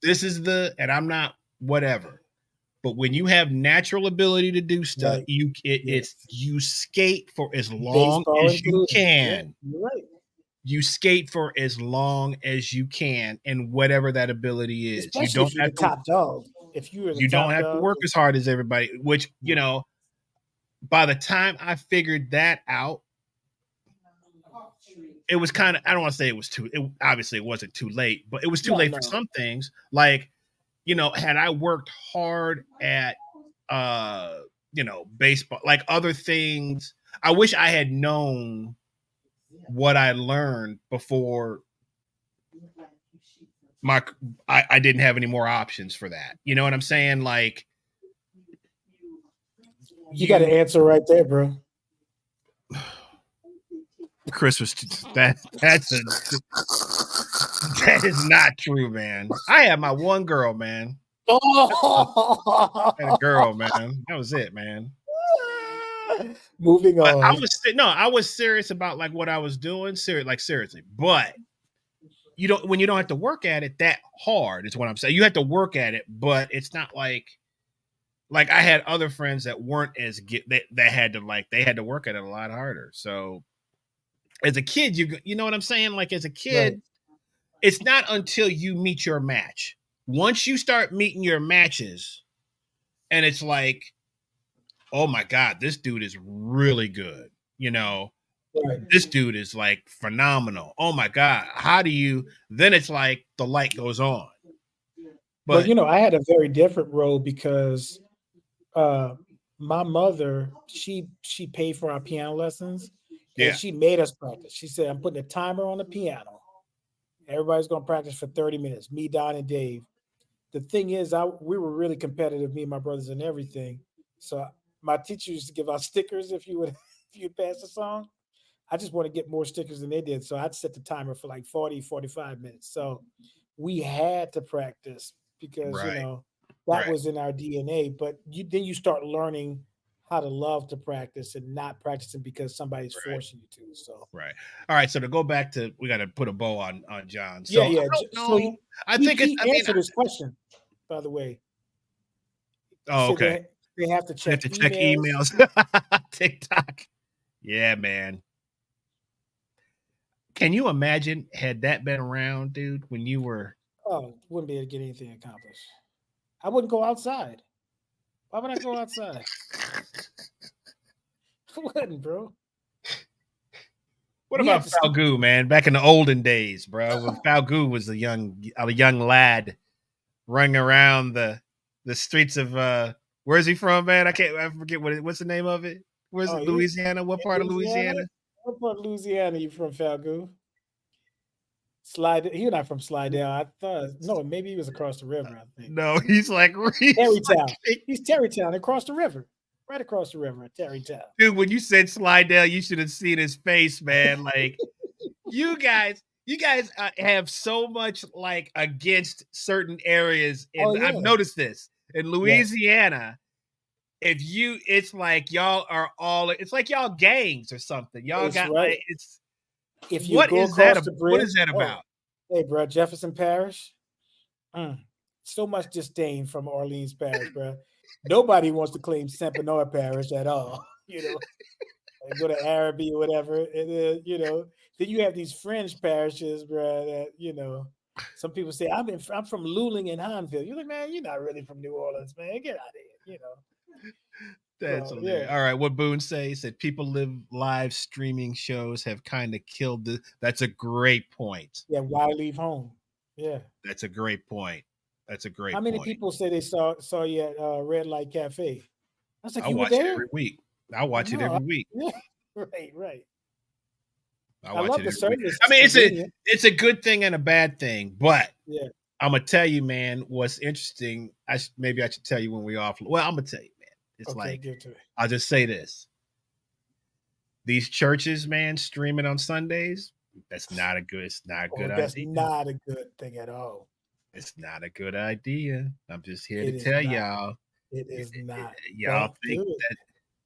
Speaker 1: this is and I'm not whatever, but when you have natural ability to do stuff, you skate for as long as you can.
Speaker 2: Yeah, you're right.
Speaker 1: You skate for as long as you can, and whatever that ability is.
Speaker 2: Especially you don't have the top dog. If you were
Speaker 1: you don't have to work as hard as everybody. Which by the time I figured that out, it was kind of, I don't want to say it was obviously it wasn't too late, but it was too late for some things. Like, had I worked hard at, baseball, like other things, I wish I had known what I learned before I didn't have any more options for that. You know what I'm saying? Like,
Speaker 2: you got an answer right there, bro.
Speaker 1: Chris was that is not true, man. I had my one girl, man.
Speaker 2: Oh,
Speaker 1: I had a girl, man. That was it, man.
Speaker 2: Moving
Speaker 1: But
Speaker 2: on.
Speaker 1: I was serious about like what I was doing, seriously. But when you don't have to work at it that hard is what I'm saying. You have to work at it, but it's not like I had other friends that weren't as that had to work at it a lot harder. So as a kid, you know what I'm saying? Like as a kid, right. It's not until you meet your match. Once you start meeting your matches, and it's like, oh my God, this dude is really good. You know, right. This dude is like phenomenal. Oh my God. Then it's like the light goes on.
Speaker 2: But you know, I had a very different role because my mother, she paid for our piano lessons and she made us practice. She said, I'm putting a timer on the piano. Everybody's going to practice for 30 minutes, me, Don, and Dave. The thing is, we were really competitive, me and my brothers and everything. So my teacher used to give out stickers if you pass a song. I just want to get more stickers than they did. So I'd set the timer for like 40, 45 minutes. So we had to practice because, right. You know, that was in our DNA. But then you start learning how to love to practice and not practicing because somebody's forcing you to. So
Speaker 1: right. All right. So to go back to, we got to put a bow on John.
Speaker 2: So yeah. So I think he answered his question, by the way.
Speaker 1: Oh, okay.
Speaker 2: They have to check
Speaker 1: emails. TikTok. Yeah, man. Can you imagine had that been around, dude, when you were?
Speaker 2: Oh, wouldn't be able to get anything accomplished. I wouldn't go outside. Why would I go outside? I wouldn't, bro.
Speaker 1: What about Falgoo, man? Back in the olden days, bro, when Falgoo was a young lad running around the streets of where's he from, man? I forget what's the name of it. Where's it? Louisiana? What part of Louisiana?
Speaker 2: What part of Louisiana are you from, Falgoo? You're not from Slidell. I thought maybe he was across the river. I think.
Speaker 1: No, he's like
Speaker 2: Terrytown. He's Terrytown, across the river, right across the river, Terrytown.
Speaker 1: Dude, when you said Slidell, you should have seen his face, man. Like you guys have so much like against certain areas, and I've noticed this in Louisiana. Yes. It's like y'all are all. It's like y'all gangs or something. Y'all got like it's.
Speaker 2: If you go across the bridge,
Speaker 1: what is that about?
Speaker 2: Hey, bro, Jefferson Parish. So much disdain from Orleans Parish, bro. Nobody wants to claim Sempanoa Parish at all. You know, go to Araby or whatever. And you know, then you have these fringe parishes, bro. That you know, some people say I'm from Luling and Hanville. You're like, man, you're not really from New Orleans, man. Get out of here. You know.
Speaker 1: That's all right. What Boone said people live live streaming shows have kind of killed that's a great point.
Speaker 2: Yeah, why leave home? Yeah.
Speaker 1: That's a great point.
Speaker 2: How many people say they saw you at Red Light Cafe? I was like, you
Speaker 1: watch
Speaker 2: were there?
Speaker 1: It every week. I watch it every week.
Speaker 2: Yeah. Right.
Speaker 1: I love the service. I mean, it's a good thing and a bad thing, but
Speaker 2: yeah.
Speaker 1: I'm gonna tell you, man, what's interesting. Maybe I should tell you when we off. Well, I'm gonna tell you. It's I'll just say this. These churches, man, streaming on Sundays, it's not a good idea.
Speaker 2: That's not a good thing at all.
Speaker 1: It's not a good idea. I'm just here to tell y'all.
Speaker 2: It is not.
Speaker 1: Y'all think that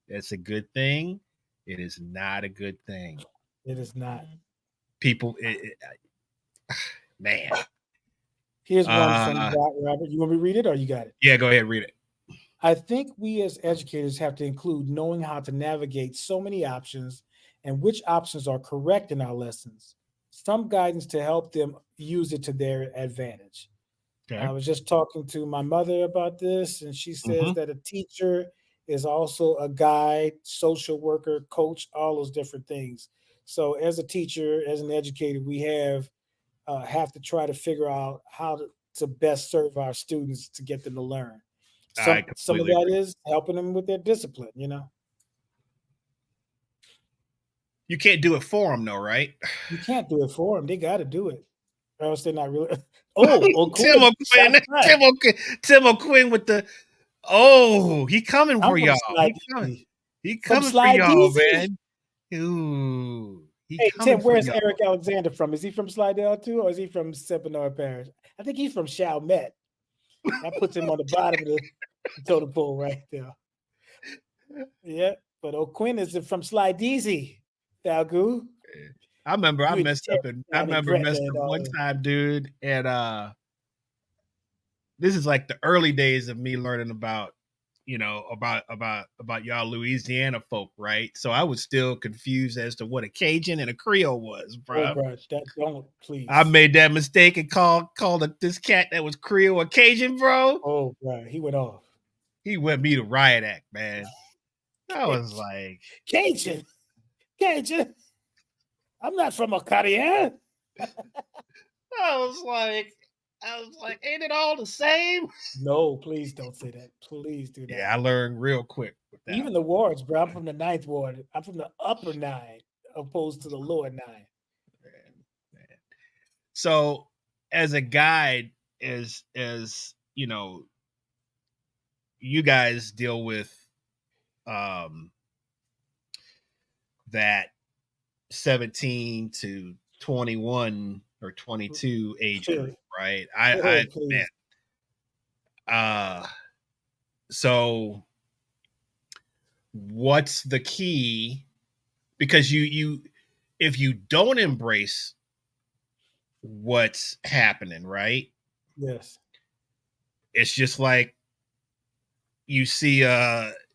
Speaker 1: it's a good thing. It is not a good thing.
Speaker 2: It is not.
Speaker 1: People, man.
Speaker 2: Here's one from Robert. You want me to read it or you got it?
Speaker 1: Yeah, go ahead, read it.
Speaker 2: I think we as educators have to include knowing how to navigate so many options and which options are correct in our lessons. Some guidance to help them use it to their advantage. Okay. I was just talking to my mother about this, and she says that a teacher is also a guide, social worker, coach, all those different things. So as a teacher, as an educator, we have to try to figure out how to best serve our students to get them to learn. Some of that is helping them with their discipline, you know.
Speaker 1: You can't do it for them, though, right?
Speaker 2: You can't do it for them. They got to do it, or else they're not really.
Speaker 1: Tim O'Quinn with the. Oh, he coming for y'all. He coming for y'all, man. Ooh,
Speaker 2: Hey, Tim, where's Eric Alexander from? Is he from Slidell too, or is he from Seminole Parish? I think he's from Chalmette. That puts him on the bottom of the totem pole right there. Yeah, but O'Quinn is from Slideezy, Falgoo.
Speaker 1: I remember I messed up one time, dude, and this is like the early days of me learning about, about y'all Louisiana folk, right? So I was still confused as to what a Cajun and a Creole was, bro.
Speaker 2: Oh, bro, don't please.
Speaker 1: I made that mistake and called this cat that was Creole a Cajun, bro.
Speaker 2: Oh, bro, he went off.
Speaker 1: He went me to riot act, man. I was like,
Speaker 2: Cajun. I'm not from Acadian.
Speaker 1: I was like, ain't it all the same?
Speaker 2: No, please don't say that. Please do that.
Speaker 1: Yeah, I learned real quick with that.
Speaker 2: Even the wards, bro. I'm from the 9th ward. I'm from the upper 9, opposed to the lower 9.
Speaker 1: Man. So, as a guide, as you guys deal with that 17 to 21 or 22 age group, right? So what's the key? Because you if you don't embrace what's happening, right?
Speaker 2: Yes.
Speaker 1: It's just like you see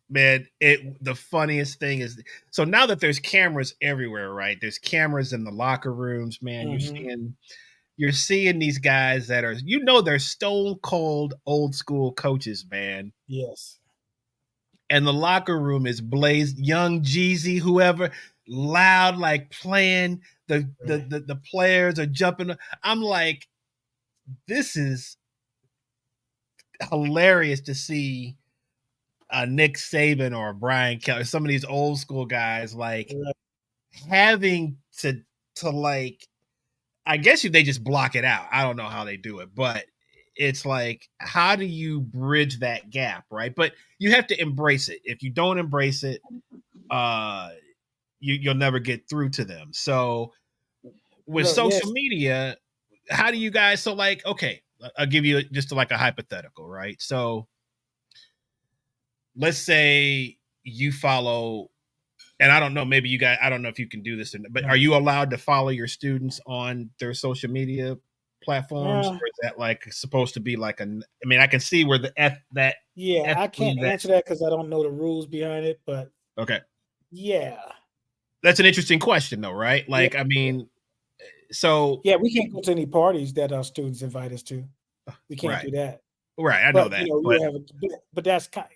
Speaker 1: man, the funniest thing is, so now that there's cameras everywhere, right? There's cameras in the locker rooms, man.
Speaker 2: Mm-hmm.
Speaker 1: You're seeing these guys that are, they're stone cold old school coaches, man.
Speaker 2: Yes.
Speaker 1: And the locker room is blazed, young Jeezy, whoever, loud, like playing. The players are jumping. I'm like, this is hilarious to see Nick Saban or Brian Kelly, some of these old school guys, like having to like, I guess they just block it out. I don't know how they do it, but it's like, how do you bridge that gap, right? But you have to embrace it. If you don't embrace it, you'll never get through to them. So with social media, how do you guys? So like, okay, I'll give you just like a hypothetical, right? So let's say you follow, and I don't know, maybe you guys, I don't know if you can do this, but are you allowed to follow your students on their social media platforms? Or is that like supposed to be like I mean, I can see where
Speaker 2: I can't answer that because I don't know the rules behind it, but
Speaker 1: okay.
Speaker 2: Yeah.
Speaker 1: That's an interesting question though, right? Like, I mean, so
Speaker 2: yeah, we can't go to any parties that our students invite us to. We can't do that.
Speaker 1: Right, I know that.
Speaker 2: But that's kind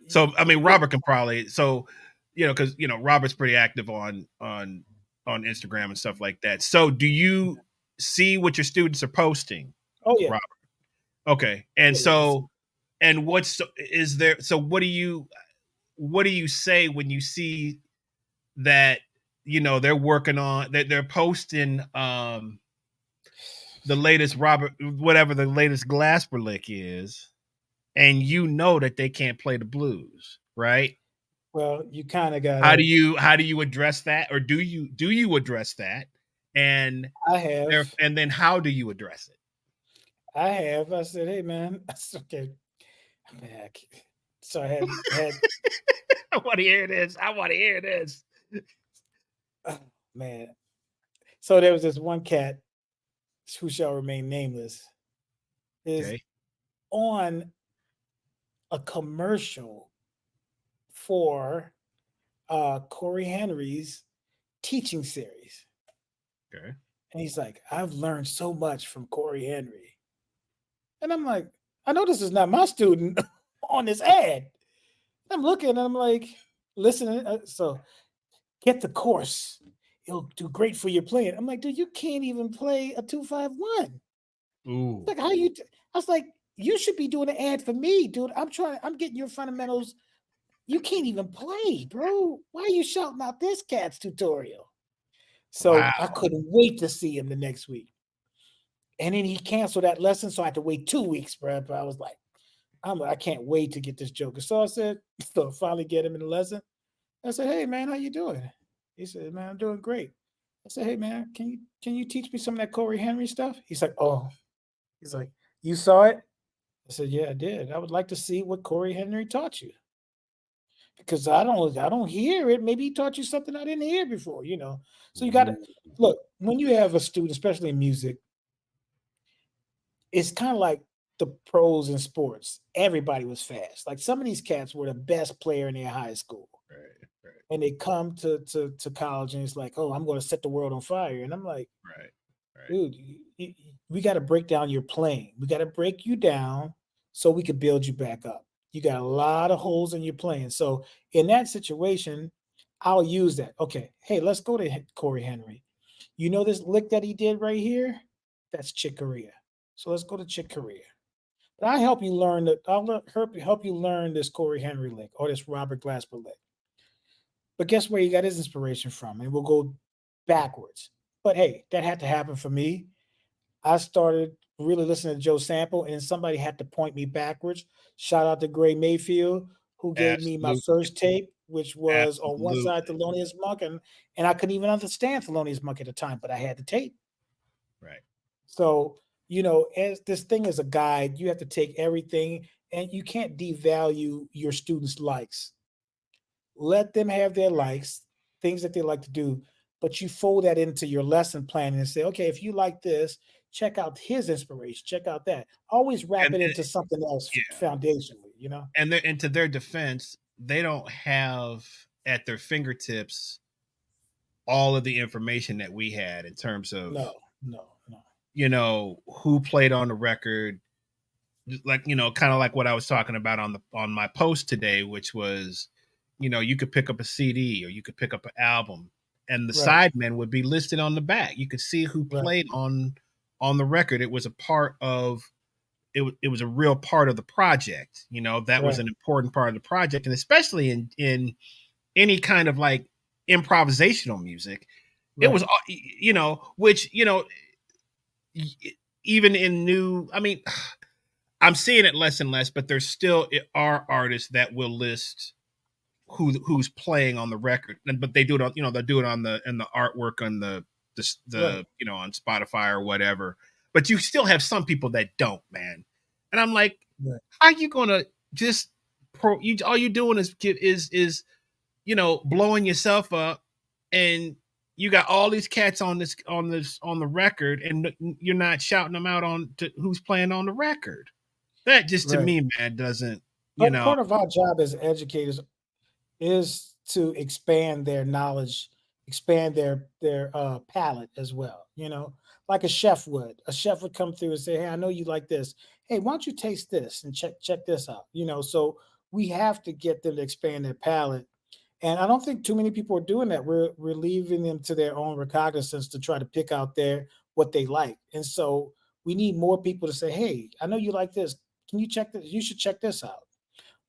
Speaker 1: So I mean, Robert can probably, so because Robert's pretty active on Instagram and stuff like that. So do you see what your students are posting?
Speaker 2: Oh yeah,
Speaker 1: Robert. Okay, and so and what do you say when you see that they're working on that, they're posting the latest whatever the latest Glasper lick is, and that they can't play the blues, right?
Speaker 2: Well, you kind of got.
Speaker 1: How do you address that, or do you address that? And
Speaker 2: I have.
Speaker 1: And then how do you address it?
Speaker 2: I have. I said, "Hey, man, that's okay." So I had.
Speaker 1: I want to hear this. I want to hear this.
Speaker 2: Oh, man. So there was this one cat who shall remain nameless. Is on a commercial for Corey Henry's teaching series.
Speaker 1: Okay.
Speaker 2: And he's like, I've learned so much from Corey Henry. And I'm like, I know this is not my student on this ad. I'm looking and I'm like, listening. So get the course. It'll do great for your playing. I'm like, dude, you can't even play a 2-5-1.
Speaker 1: Ooh.
Speaker 2: Like, how you? I was like, you should be doing an ad for me, dude. I'm getting your fundamentals. You can't even play, bro. Why are you shouting out this cat's tutorial? So I couldn't wait to see him the next week. And then he canceled that lesson, so I had to wait 2 weeks, bro. But I was like, I can't wait to get this joker. So I said, finally get him in the lesson. I said, hey, man, how you doing? He said, "Man, I'm doing great." I said, "Hey, man, can you teach me some of that Corey Henry stuff?" He's like, "Oh," he's like, "You saw it?" I said, "Yeah, I did. I would like to see what Corey Henry taught you because I don't hear it. Maybe he taught you something I didn't hear before, you know." So you got to
Speaker 1: Ooh,
Speaker 2: look when you have a student, especially in music, it's kind of like the pros in sports. Everybody was fast. Like some of these cats were the best player in their high school,
Speaker 1: right, right,
Speaker 2: and they come to college, and it's like, "Oh, I'm going to set the world on fire." And I'm like,
Speaker 1: right, right.
Speaker 2: dude, we got to break down your playing. We got to break you down so we could build you back up. You got a lot of holes in your playing. So in that situation, I'll use that. Okay, hey, let's go to Corey Henry. You know this lick that he did right here? That's Chick Corea. So let's go to Chick Corea. But I help you learn that. Help you learn this Corey Henry lick or this Robert Glasper lick. But guess where he got his inspiration from? And we'll go backwards. But hey, that had to happen for me. I started really listening to Joe Sample, and somebody had to point me backwards. Shout out to Gray Mayfield, who gave me my
Speaker 1: Absolutely,
Speaker 2: first tape, which was on one side
Speaker 1: absolutely.
Speaker 2: Thelonious Monk, and I couldn't even understand Thelonious Monk at the time, but I had the tape.
Speaker 1: Right.
Speaker 2: So, as this thing is a guide, you have to take everything, and you can't devalue your students' likes. Let them have their likes, things that they like to do, but you fold that into your lesson plan and say, okay, if you like this, check out his inspiration, check out that. Always wrap
Speaker 1: And
Speaker 2: it into something else
Speaker 1: yeah,
Speaker 2: foundationally, you know?
Speaker 1: and to their defense, they don't have at their fingertips all of the information that we had in terms of
Speaker 2: No, no, no.
Speaker 1: who played on the record, like kind of like what I was talking about on my post today, which was you could pick up a CD or you could pick up an album, and the
Speaker 2: Right,
Speaker 1: sidemen would be listed on the back. You could see who
Speaker 2: right,
Speaker 1: played on the record. It was a part of it was a real part of the project. That was
Speaker 2: right,
Speaker 1: an important part of the project, and especially in any kind of like improvisational music, it was
Speaker 2: right,
Speaker 1: which even in new, I mean, I'm seeing it less and less, but there still are artists that will list who's playing on the record, but they do it on they'll do it on the in the artwork on the
Speaker 2: right,
Speaker 1: on Spotify or whatever. But you still have some people that don't, man. And I'm like,
Speaker 2: right,
Speaker 1: how are you gonna just all you doing is blowing yourself up, and you got all these cats on the record, and you're not shouting them out on to who's playing on the record. That just to
Speaker 2: right.
Speaker 1: me, man, doesn't
Speaker 2: Part of our job as educators is to expand their knowledge, expand their palate as well. Like a chef would. A chef would come through and say, "Hey, I know you like this. Hey, why don't you taste this and check this out?" So we have to get them to expand their palate. And I don't think too many people are doing that. We're leaving them to their own recognizance to try to pick out their what they like. And so we need more people to say, "Hey, I know you like this. Can you check this? You should check this out."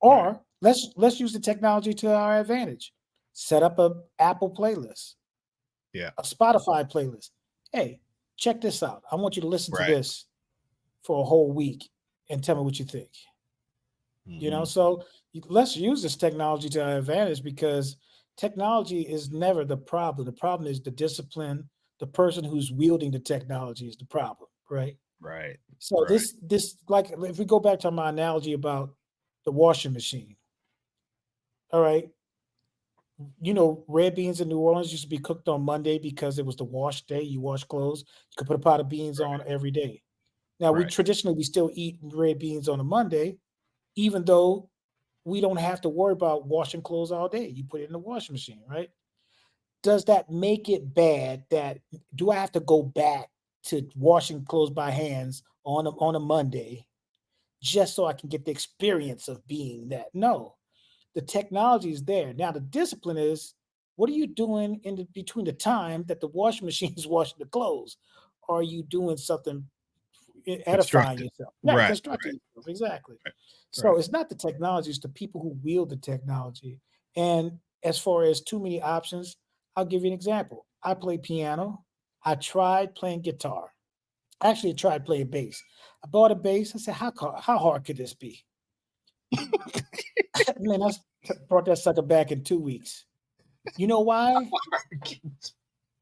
Speaker 1: right?
Speaker 2: Or let's use the technology to our advantage. Set up a Apple playlist,
Speaker 1: Yeah,
Speaker 2: a Spotify playlist. Hey, check this out. I want you to listen to
Speaker 1: right.
Speaker 2: this for a whole week and tell me what you think.
Speaker 1: Mm-hmm.
Speaker 2: So let's use this technology to our advantage because technology is never the problem. The problem is the discipline. The person who's wielding the technology is the problem, right?
Speaker 1: Right,
Speaker 2: So
Speaker 1: right,
Speaker 2: this like if we go back to my analogy about the washing machine, all right, red beans in New Orleans used to be cooked on Monday because it was the wash day. You wash clothes. You could put a pot of beans on every day. Now
Speaker 1: right.
Speaker 2: we still eat red beans on a Monday, even though we don't have to worry about washing clothes all day. You put it in the washing machine, right? Does that make it bad? That do I have to go back to washing clothes by hands on a Monday just so I can get the experience of being that? No, the technology is there. Now the discipline is what are you doing between the time that the washing machine is washing the clothes? Are you doing something edifying
Speaker 1: Constructive.
Speaker 2: yourself? Right,
Speaker 1: Right,
Speaker 2: constructing
Speaker 1: right,
Speaker 2: yourself. Exactly.
Speaker 1: right,
Speaker 2: So
Speaker 1: right.
Speaker 2: it's not the technology, it's the people who wield the technology. And as far as too many options, I'll give you an example. I play piano. I tried playing guitar. Actually, I tried playing bass. I bought a bass. I said, how hard could this be? Man, I brought that sucker back in 2 weeks. You know why?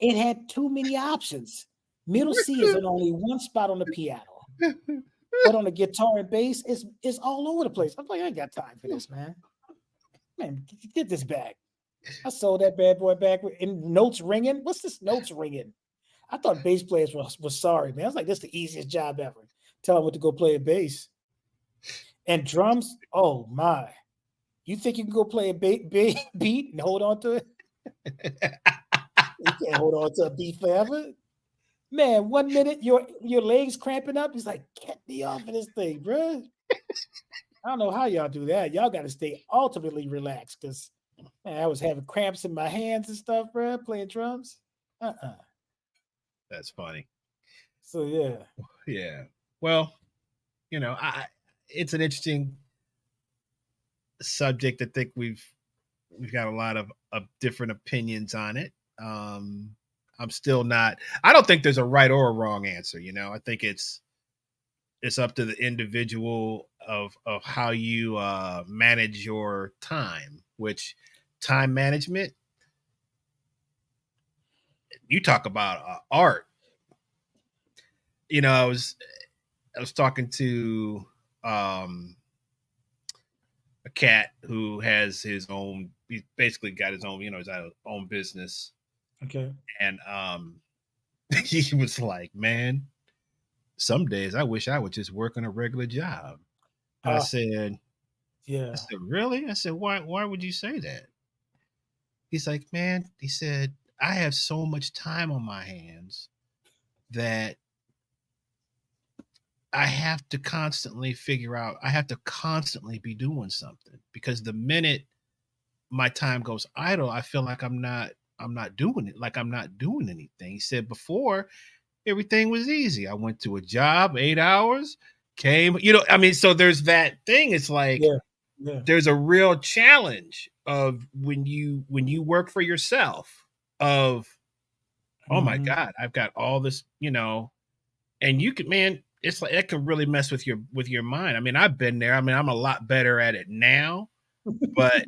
Speaker 2: It had too many options. Middle C is in only one spot on the piano. But on the guitar and bass, it's all over the place. I'm like, I ain't got time for this, man. Man, get this back. I sold that bad boy back in notes ringing. What's this notes ringing? I thought bass players was sorry, man. I was like, this is the easiest job ever. Tell them what to go play a bass. And drums, oh my. You think you can go play a beat and hold on to it? You can't hold on to a beat forever. Man, 1 minute your legs cramping up. He's like, get me off of this thing, bro. I don't know how y'all do that. Y'all got to stay ultimately relaxed because I was having cramps in my hands and stuff, bro, playing drums.
Speaker 1: That's funny.
Speaker 2: So yeah.
Speaker 1: Yeah. Well, it's an interesting subject. I think we've got a lot of different opinions on it. I'm still not. I don't think there's a right or a wrong answer. I think it's up to the individual of how you manage your time. Which time management? You talk about art. I was talking to a cat who has his own. He's basically got his own. His own business.
Speaker 2: Okay.
Speaker 1: And he was like, man, some days I wish I would just work on a regular job. And I said,
Speaker 2: yeah.
Speaker 1: I said, really? I said, why would you say that? He's like, man, he said, I have so much time on my hands that I have to constantly figure out, I have to constantly be doing something because the minute my time goes idle, I feel like I'm not doing it. Like I'm not doing anything. He said before everything was easy. I went to a job, 8 hours, came, so there's that thing. It's like, there's a real challenge of when you work for yourself of, oh my God, I've got all this, and you can, man, it's like, it can really mess with your mind. I mean, I've been there. I mean, I'm a lot better at it now, but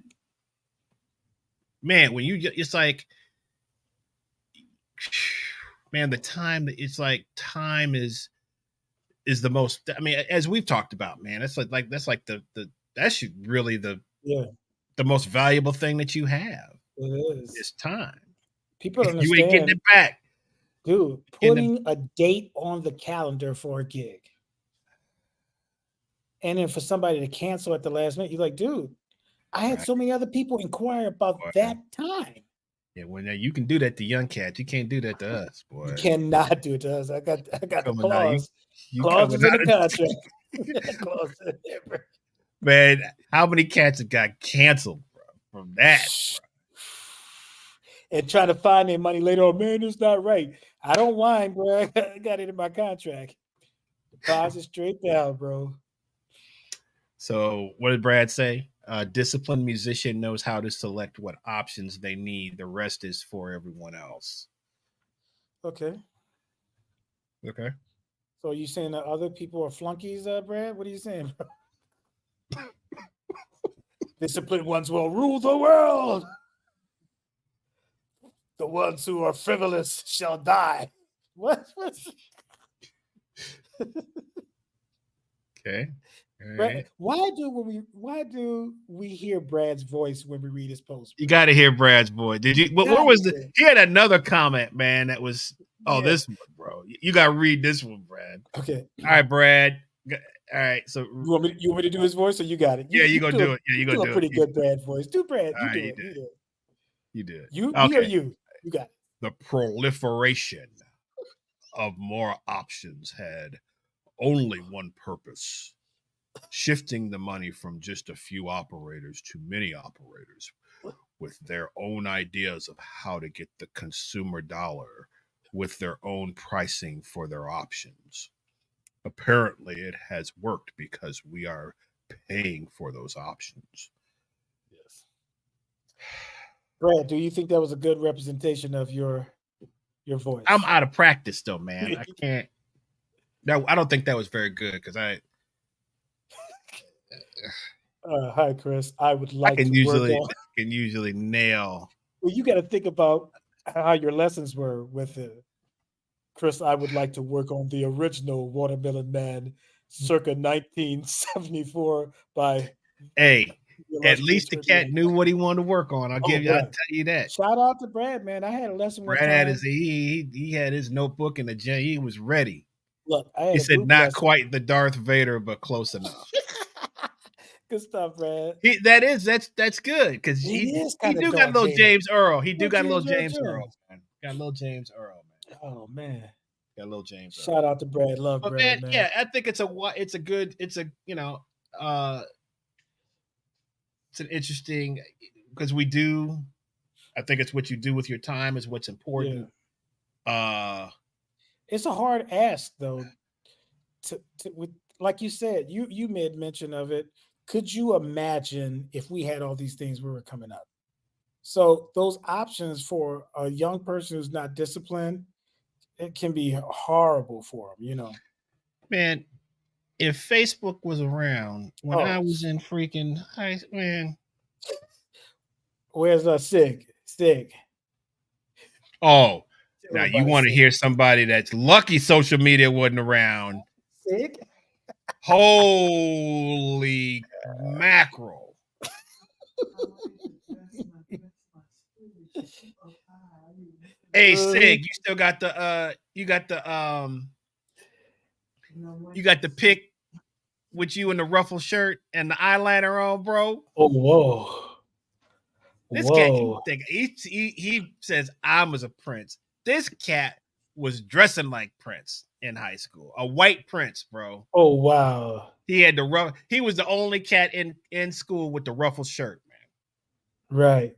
Speaker 1: man, when it's like, man, the time, it's like time is the most, I mean, as we've talked about, man, that's like that's really the most valuable thing that you have.
Speaker 2: It is.
Speaker 1: It's time.
Speaker 2: People don't
Speaker 1: You
Speaker 2: understand.
Speaker 1: ain't getting it back.
Speaker 2: Dude, putting a date on the calendar for a gig. And then for somebody to cancel at the last minute, you're like, dude, I had so many other people inquire about that time.
Speaker 1: Yeah, well, now you can do that to young cats. You can't do that to us, boy.
Speaker 2: You cannot do it to us. I got the clause. Clauses in the contract. Clauses in there,
Speaker 1: man, how many cats have got canceled from that?
Speaker 2: And trying to find their money later on, man, it's not right. I don't whine, bro. I got it in my contract. Deposit straight down, bro.
Speaker 1: So what did Brad say? A disciplined musician knows how to select what options they need. The rest is for everyone else.
Speaker 2: Okay. So are you saying that other people are flunkies, Brad? What are you saying, bro? Disciplined ones will rule the world. The ones who are frivolous shall die. What?
Speaker 1: Okay.
Speaker 2: Brad, why do we hear Brad's voice when we read his post?
Speaker 1: Bro? You got to hear Brad's voice. Did you? Where was the? He had another comment, man. That was this one, bro. You got to read this one, Brad.
Speaker 2: Okay.
Speaker 1: All right, Brad. All right. So
Speaker 2: you want me to do his voice, or you got it?
Speaker 1: You gonna do it. Yeah, you gonna do
Speaker 2: a pretty good Brad voice. Do Brad. You do it.
Speaker 1: You do it.
Speaker 2: You me or you? You got it.
Speaker 1: The proliferation of more options had only one purpose: shifting the money from just a few operators to many operators with their own ideas of how to get the consumer dollar with their own pricing for their options. Apparently, it has worked because we are paying for those options.
Speaker 2: Yes. Brad, do you think that was a good representation of your voice?
Speaker 1: I'm out of practice, though, man. I can't. No, I don't think that was very good because I.
Speaker 2: Hi, Chris. I would like
Speaker 1: I can usually nail
Speaker 2: Well, you got to think about how your lessons were with it. Chris, I would like to work on the original Watermelon Man circa 1974 by
Speaker 1: Hey,
Speaker 2: the
Speaker 1: at
Speaker 2: illustrious
Speaker 1: least the cat knew what he wanted to work on. I'll tell you that.
Speaker 2: Shout out to Brad, man. I had a lesson one
Speaker 1: Brad had
Speaker 2: time.
Speaker 1: he had his notebook in the gym. He was ready.
Speaker 2: Look, I had
Speaker 1: He
Speaker 2: a
Speaker 1: said,
Speaker 2: group
Speaker 1: "Not
Speaker 2: lesson.
Speaker 1: quite the Darth Vader, but close enough."
Speaker 2: Good stuff, Brad.
Speaker 1: That's good because he do got a little James Earl. He do got a little James Earl, man. Got a little James Earl, man.
Speaker 2: Oh man,
Speaker 1: got a little James Earl.
Speaker 2: Shout out to Brad. Love
Speaker 1: but
Speaker 2: Brad, man.
Speaker 1: Yeah, I think it's an interesting because we do. I think it's what you do with your time is what's important. Yeah.
Speaker 2: It's a hard ask though. With like you said, you made mention of it. Could you imagine if we had all these things we were coming up? So those options for a young person who's not disciplined, it can be horrible for them,
Speaker 1: Man, if Facebook was around when I was in freaking high school, man.
Speaker 2: Where's Sig?
Speaker 1: Oh, now you want to hear somebody that's lucky social media wasn't around.
Speaker 2: Sig?
Speaker 1: Holy mackerel. Hey Sig, you still got the you got the pic with you in the ruffle shirt and the eyeliner on, bro.
Speaker 2: Oh whoa.
Speaker 1: This cat, he says I'm as a prince. This cat was dressing like Prince in high school, a white Prince, bro.
Speaker 2: Oh wow.
Speaker 1: He had the he was the only cat in school with the ruffle shirt, man.
Speaker 2: Right.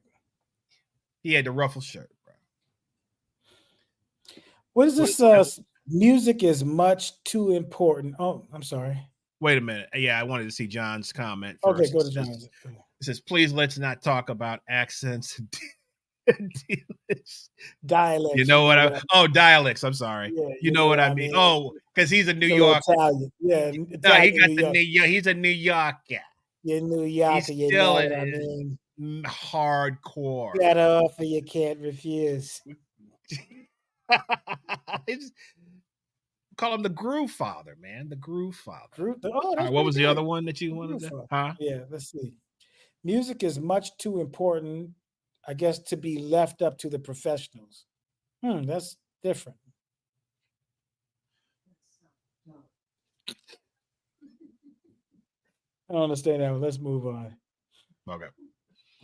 Speaker 1: He had the ruffle shirt, bro.
Speaker 2: What is this? Music is much too important. Oh, I'm sorry.
Speaker 1: Wait a minute. Yeah, I wanted to see John's comment first.
Speaker 2: Okay, go to John's.
Speaker 1: It says, please let's not talk about accents and
Speaker 2: dialects.
Speaker 1: You know what dialects. I'm sorry. Yeah, you know what I mean. Oh, because he's a New Yorker.
Speaker 2: Italian. Yeah.
Speaker 1: No, he got the New York. He's a New Yorker.
Speaker 2: You're New Yorker.
Speaker 1: He's still hardcore.
Speaker 2: Got an offer you can't refuse.
Speaker 1: Call him the Groove Father, man. The Groove Father.
Speaker 2: Right,
Speaker 1: what was the other one that you wanted to? Huh?
Speaker 2: Yeah, let's see. Music is much too important, I guess, to be left up to the professionals. That's different. I don't understand that one. Let's move on.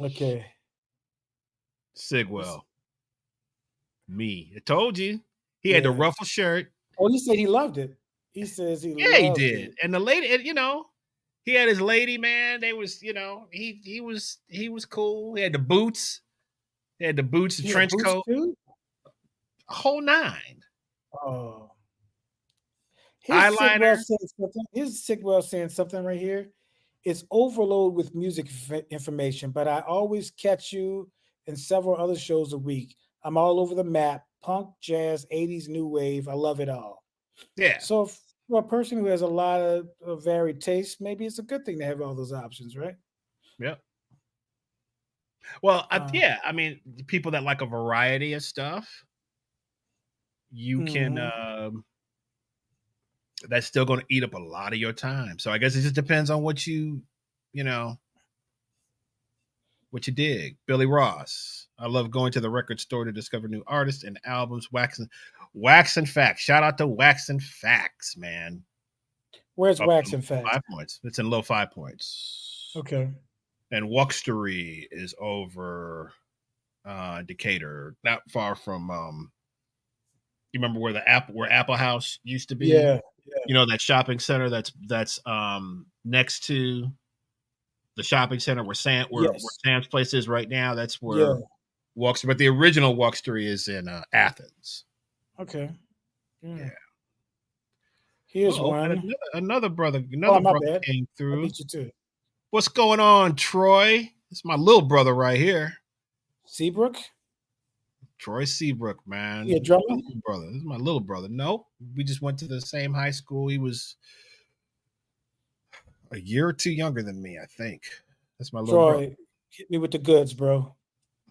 Speaker 2: Okay.
Speaker 1: Sigwell. Me. I told you. He had the ruffle shirt.
Speaker 2: Oh, he said he loved it. He says he
Speaker 1: loved he did. It. And the lady, he had his lady, man. They was, he was cool. He had the boots. He had the boots and trench coat.
Speaker 2: Too?
Speaker 1: A whole nine.
Speaker 2: Oh.
Speaker 1: Eyeliner.
Speaker 2: Here's Sigwell saying something right here. It's overload with music information, but I always catch you in several other shows a week. I'm all over the map. Punk, jazz, 80s, new wave. I love it all.
Speaker 1: Yeah.
Speaker 2: So for a person who has a lot of varied tastes, maybe it's a good thing to have all those options, right?
Speaker 1: Yep. Well, yeah. I mean, people that like a variety of stuff, you can. That's still going to eat up a lot of your time. So I guess it just depends on what what you dig. Billy Ross. I love going to the record store to discover new artists and albums. Wax and Facts. Shout out to Wax and Facts, man.
Speaker 2: Where's Wax and Facts?
Speaker 1: 5 points. It's in low 5 points.
Speaker 2: Okay.
Speaker 1: And Wuxtery is over Decatur, not far from you remember where Apple House used to be?
Speaker 2: Yeah.
Speaker 1: You know that shopping center that's next to the shopping center where Sam's place is right now. That's where Wuxtery, but the original Wuxtery is in Athens.
Speaker 2: Okay. Yeah. Here's one.
Speaker 1: Another brother came through.
Speaker 2: I beat you too.
Speaker 1: What's going on, Troy? It's my little brother right here.
Speaker 2: Seabrook?
Speaker 1: Troy Seabrook, man.
Speaker 2: Yeah, drummer?
Speaker 1: Brother. This is my little brother. Nope. We just went to the same high school. He was a year or two younger than me, I think. That's my little brother.
Speaker 2: Hit me with the goods, bro.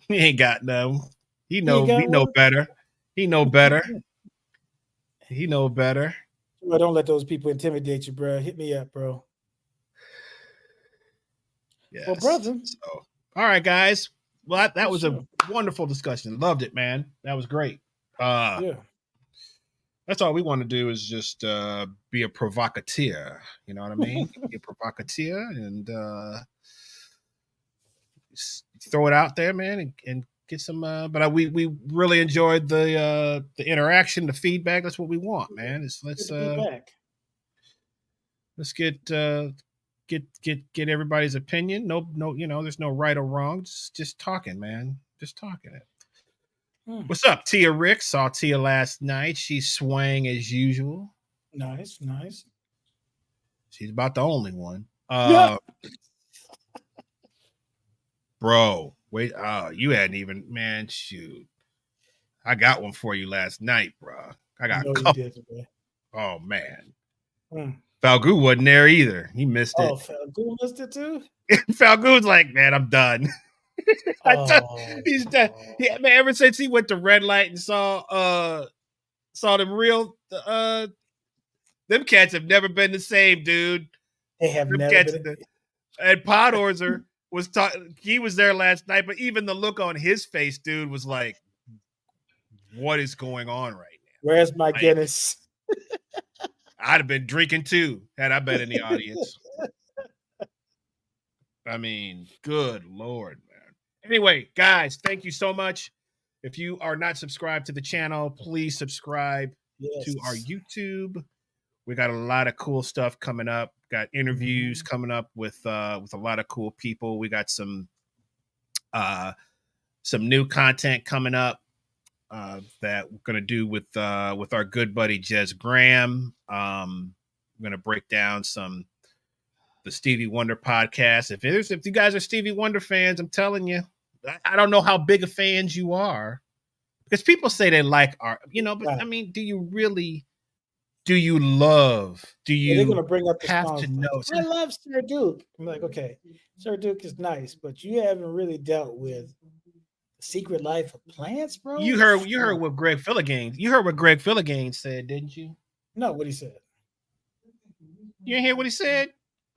Speaker 1: He ain't got no. He
Speaker 2: You
Speaker 1: know
Speaker 2: got
Speaker 1: better. He know better. He know better.
Speaker 2: Well, don't let those people intimidate you, bro. Hit me up, bro.
Speaker 1: Yes.
Speaker 2: Well, brother.
Speaker 1: So, all right, guys. Well, that was
Speaker 2: sure.
Speaker 1: a wonderful discussion. Loved it, man. That was great.
Speaker 2: Yeah.
Speaker 1: That's all we want to do is just be a provocateur. You know what I mean? Be a provocateur and throw it out there, man, and get some. But we really enjoyed the interaction, the feedback. That's what we want, man. Let's get everybody's opinion. No, there's no right or wrong. Just talking, man. Just talking it. What's up, Tia Rick? Saw Tia last night. She's swaying as usual.
Speaker 2: Nice.
Speaker 1: She's about the only one.
Speaker 2: Yeah.
Speaker 1: Bro, wait. You hadn't even, man. Shoot, I got one for you last night, bro. I got a couple.
Speaker 2: You did, man.
Speaker 1: Oh man. Falgu wasn't there either. He missed it.
Speaker 2: Oh, Falgu missed it too.
Speaker 1: Falgu's like, man, I'm done. He's done. Yeah, man. Ever since he went to red light and saw them real them cats have never been the same, dude.
Speaker 2: They have never been.
Speaker 1: And Podhorzer was talking. He was there last night, but even the look on his face, dude, was like, "What is going on right now?
Speaker 2: Where's my Guinness?"
Speaker 1: I'd have been drinking too had I been in the audience. I mean, good Lord, man. Anyway, guys, thank you so much. If you are not subscribed to the channel, please subscribe to our YouTube. We got a lot of cool stuff coming up. Got interviews coming up with a lot of cool people. We got some new content coming up that we're gonna do with our good buddy Jez Graham. I'm gonna break down the Stevie Wonder podcast. If you guys are Stevie Wonder fans, I'm telling you, I don't know how big of fans you are, because people say they like art, but I mean, do you really? Do you love? Do you?
Speaker 2: They're gonna bring up the
Speaker 1: have
Speaker 2: songs
Speaker 1: to know?
Speaker 2: I love Sir Duke. I'm like, okay, Sir Duke is nice, but you haven't really dealt with The Secret Life of Plants, bro.
Speaker 1: You heard what Greg Philligain. You heard what Greg Philligain said, didn't you?
Speaker 2: No, what he said.
Speaker 1: You didn't hear what he said?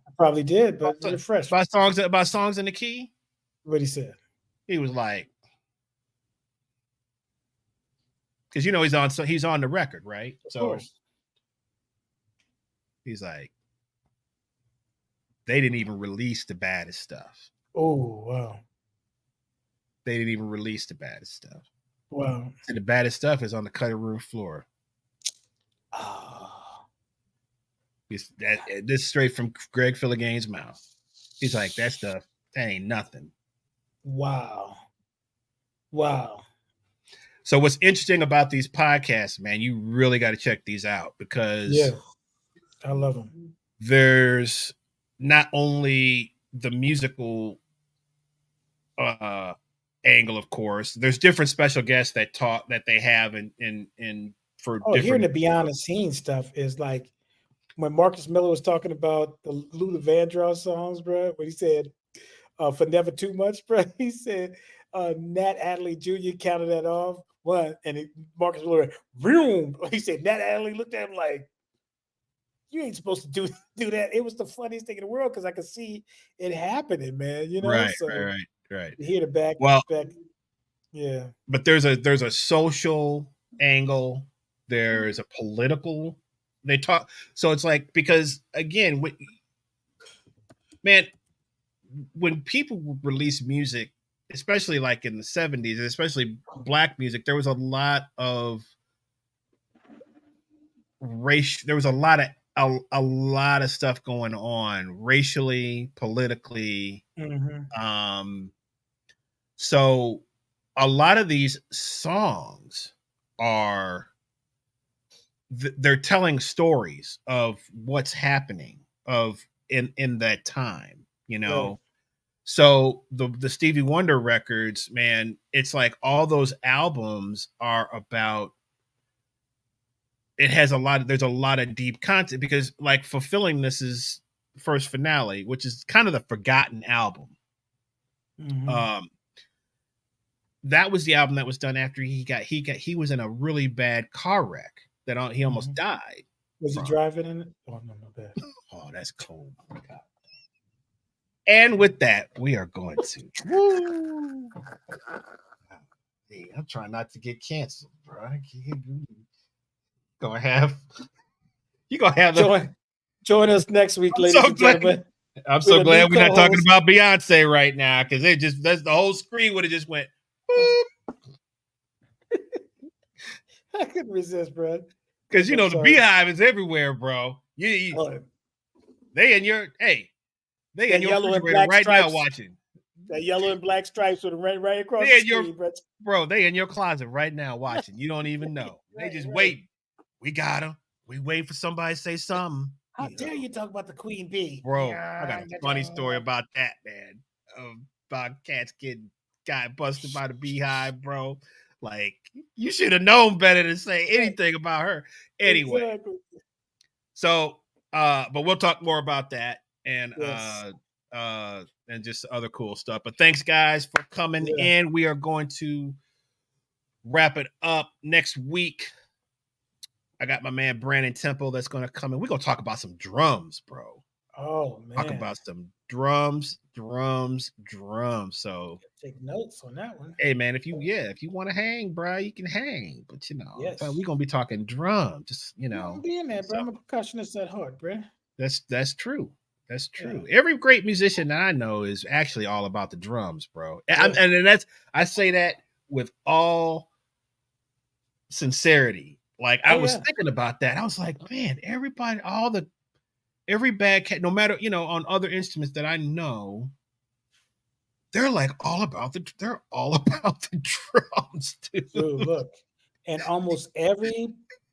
Speaker 2: I probably did, but refresh.
Speaker 1: About songs in the key.
Speaker 2: What he said.
Speaker 1: He was like, because he's on the record, right?
Speaker 2: Of course.
Speaker 1: He's like, they didn't even release the baddest stuff.
Speaker 2: Oh, wow.
Speaker 1: They didn't even release the baddest stuff.
Speaker 2: Wow.
Speaker 1: And the baddest stuff is on the cutting room floor.
Speaker 2: Oh.
Speaker 1: This is straight from Greg Philligain's mouth. He's like, that stuff, that ain't nothing.
Speaker 2: Wow.
Speaker 1: So what's interesting about these podcasts, man, you really got to check these out, because
Speaker 2: I love them.
Speaker 1: There's not only the musical angle, of course. There's different special guests that they have in for different.
Speaker 2: Hearing the behind the scenes stuff is like when Marcus Miller was talking about the Luther Vandross songs, bro. When he said "For Never Too Much," bro, he said Nat Adderley Jr. counted that off one, and Marcus Miller, boom. He said Nat Adderley looked at him like, you ain't supposed to do that. It was the funniest thing in the world because I could see it happening, man.
Speaker 1: Right.
Speaker 2: To hear the back. Yeah.
Speaker 1: But there's a social angle. There's a political. They talk. So it's like, because again, when people release music, especially like in the 70s, especially black music, there was a lot of race. There was a lot of stuff going on racially, politically. So a lot of these songs they're telling stories of what's happening in that time, Right. So the Stevie Wonder records, man, it's like all those albums are about. There's a lot of deep content, because like Fulfilling This is first finale, which is kind of the forgotten album. that was the album that was done after he was in a really bad car wreck that he almost died.
Speaker 2: Was he driving in it? Oh no, bad.
Speaker 1: Oh, that's cold. And with that, we are going to. Woo! Hey, I'm trying not to get canceled, bro. You gonna have
Speaker 2: join us next week, ladies and gentlemen.
Speaker 1: I'm so glad we're not talking about Beyonce right now, because that's the whole screen would have just went.
Speaker 2: I couldn't resist, bro.
Speaker 1: Because the Beehive is everywhere, bro. They in your
Speaker 2: yellow and black right stripes, now watching. That yellow and black stripes with right across the screen,
Speaker 1: bro. They in your closet right now watching. You don't even know. They just wait. We got them. We wait for somebody to say something.
Speaker 2: How dare you talk about the Queen Bee,
Speaker 1: bro? I got a funny story about that, man. About cats getting busted by the Beehive, bro. Like, you should have known better to say anything about her. Anyway, exactly. So, but we'll talk more about that and just other cool stuff. But thanks, guys, for coming in. We are going to wrap it up next week. I got my man Brandon Temple that's going to come in. We're going to talk about some drums, bro.
Speaker 2: Oh, man.
Speaker 1: Talk about some drums. So
Speaker 2: take notes on that one.
Speaker 1: Hey, man, if you want to hang, bro, you can hang. But, we're going to be talking drums. Just,
Speaker 2: I'm being there, bro. I'm a percussionist at heart, bro.
Speaker 1: That's true. That's true. Yeah. Every great musician that I know is actually all about the drums, bro. Yeah. And I say that with all sincerity. Like, I was thinking about that. I was like, man, everybody, every bad cat, no matter, on other instruments that I know, they're like all about the drums, too.
Speaker 2: Dude, look, and almost every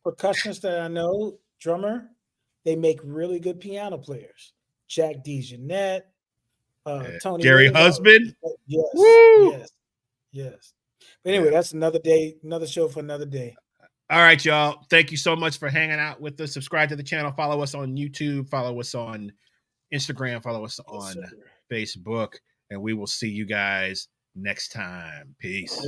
Speaker 2: percussionist that I know, drummer, they make really good piano players. Jack DeJohnette, Tony
Speaker 1: Gary Husband.
Speaker 2: Yes. Woo! Yes. But anyway, that's another day, another show for another day.
Speaker 1: All right, y'all. Thank you so much for hanging out with us. Subscribe to the channel. Follow us on YouTube. Follow us on Instagram. Follow us on Facebook. And we will see you guys next time. Peace.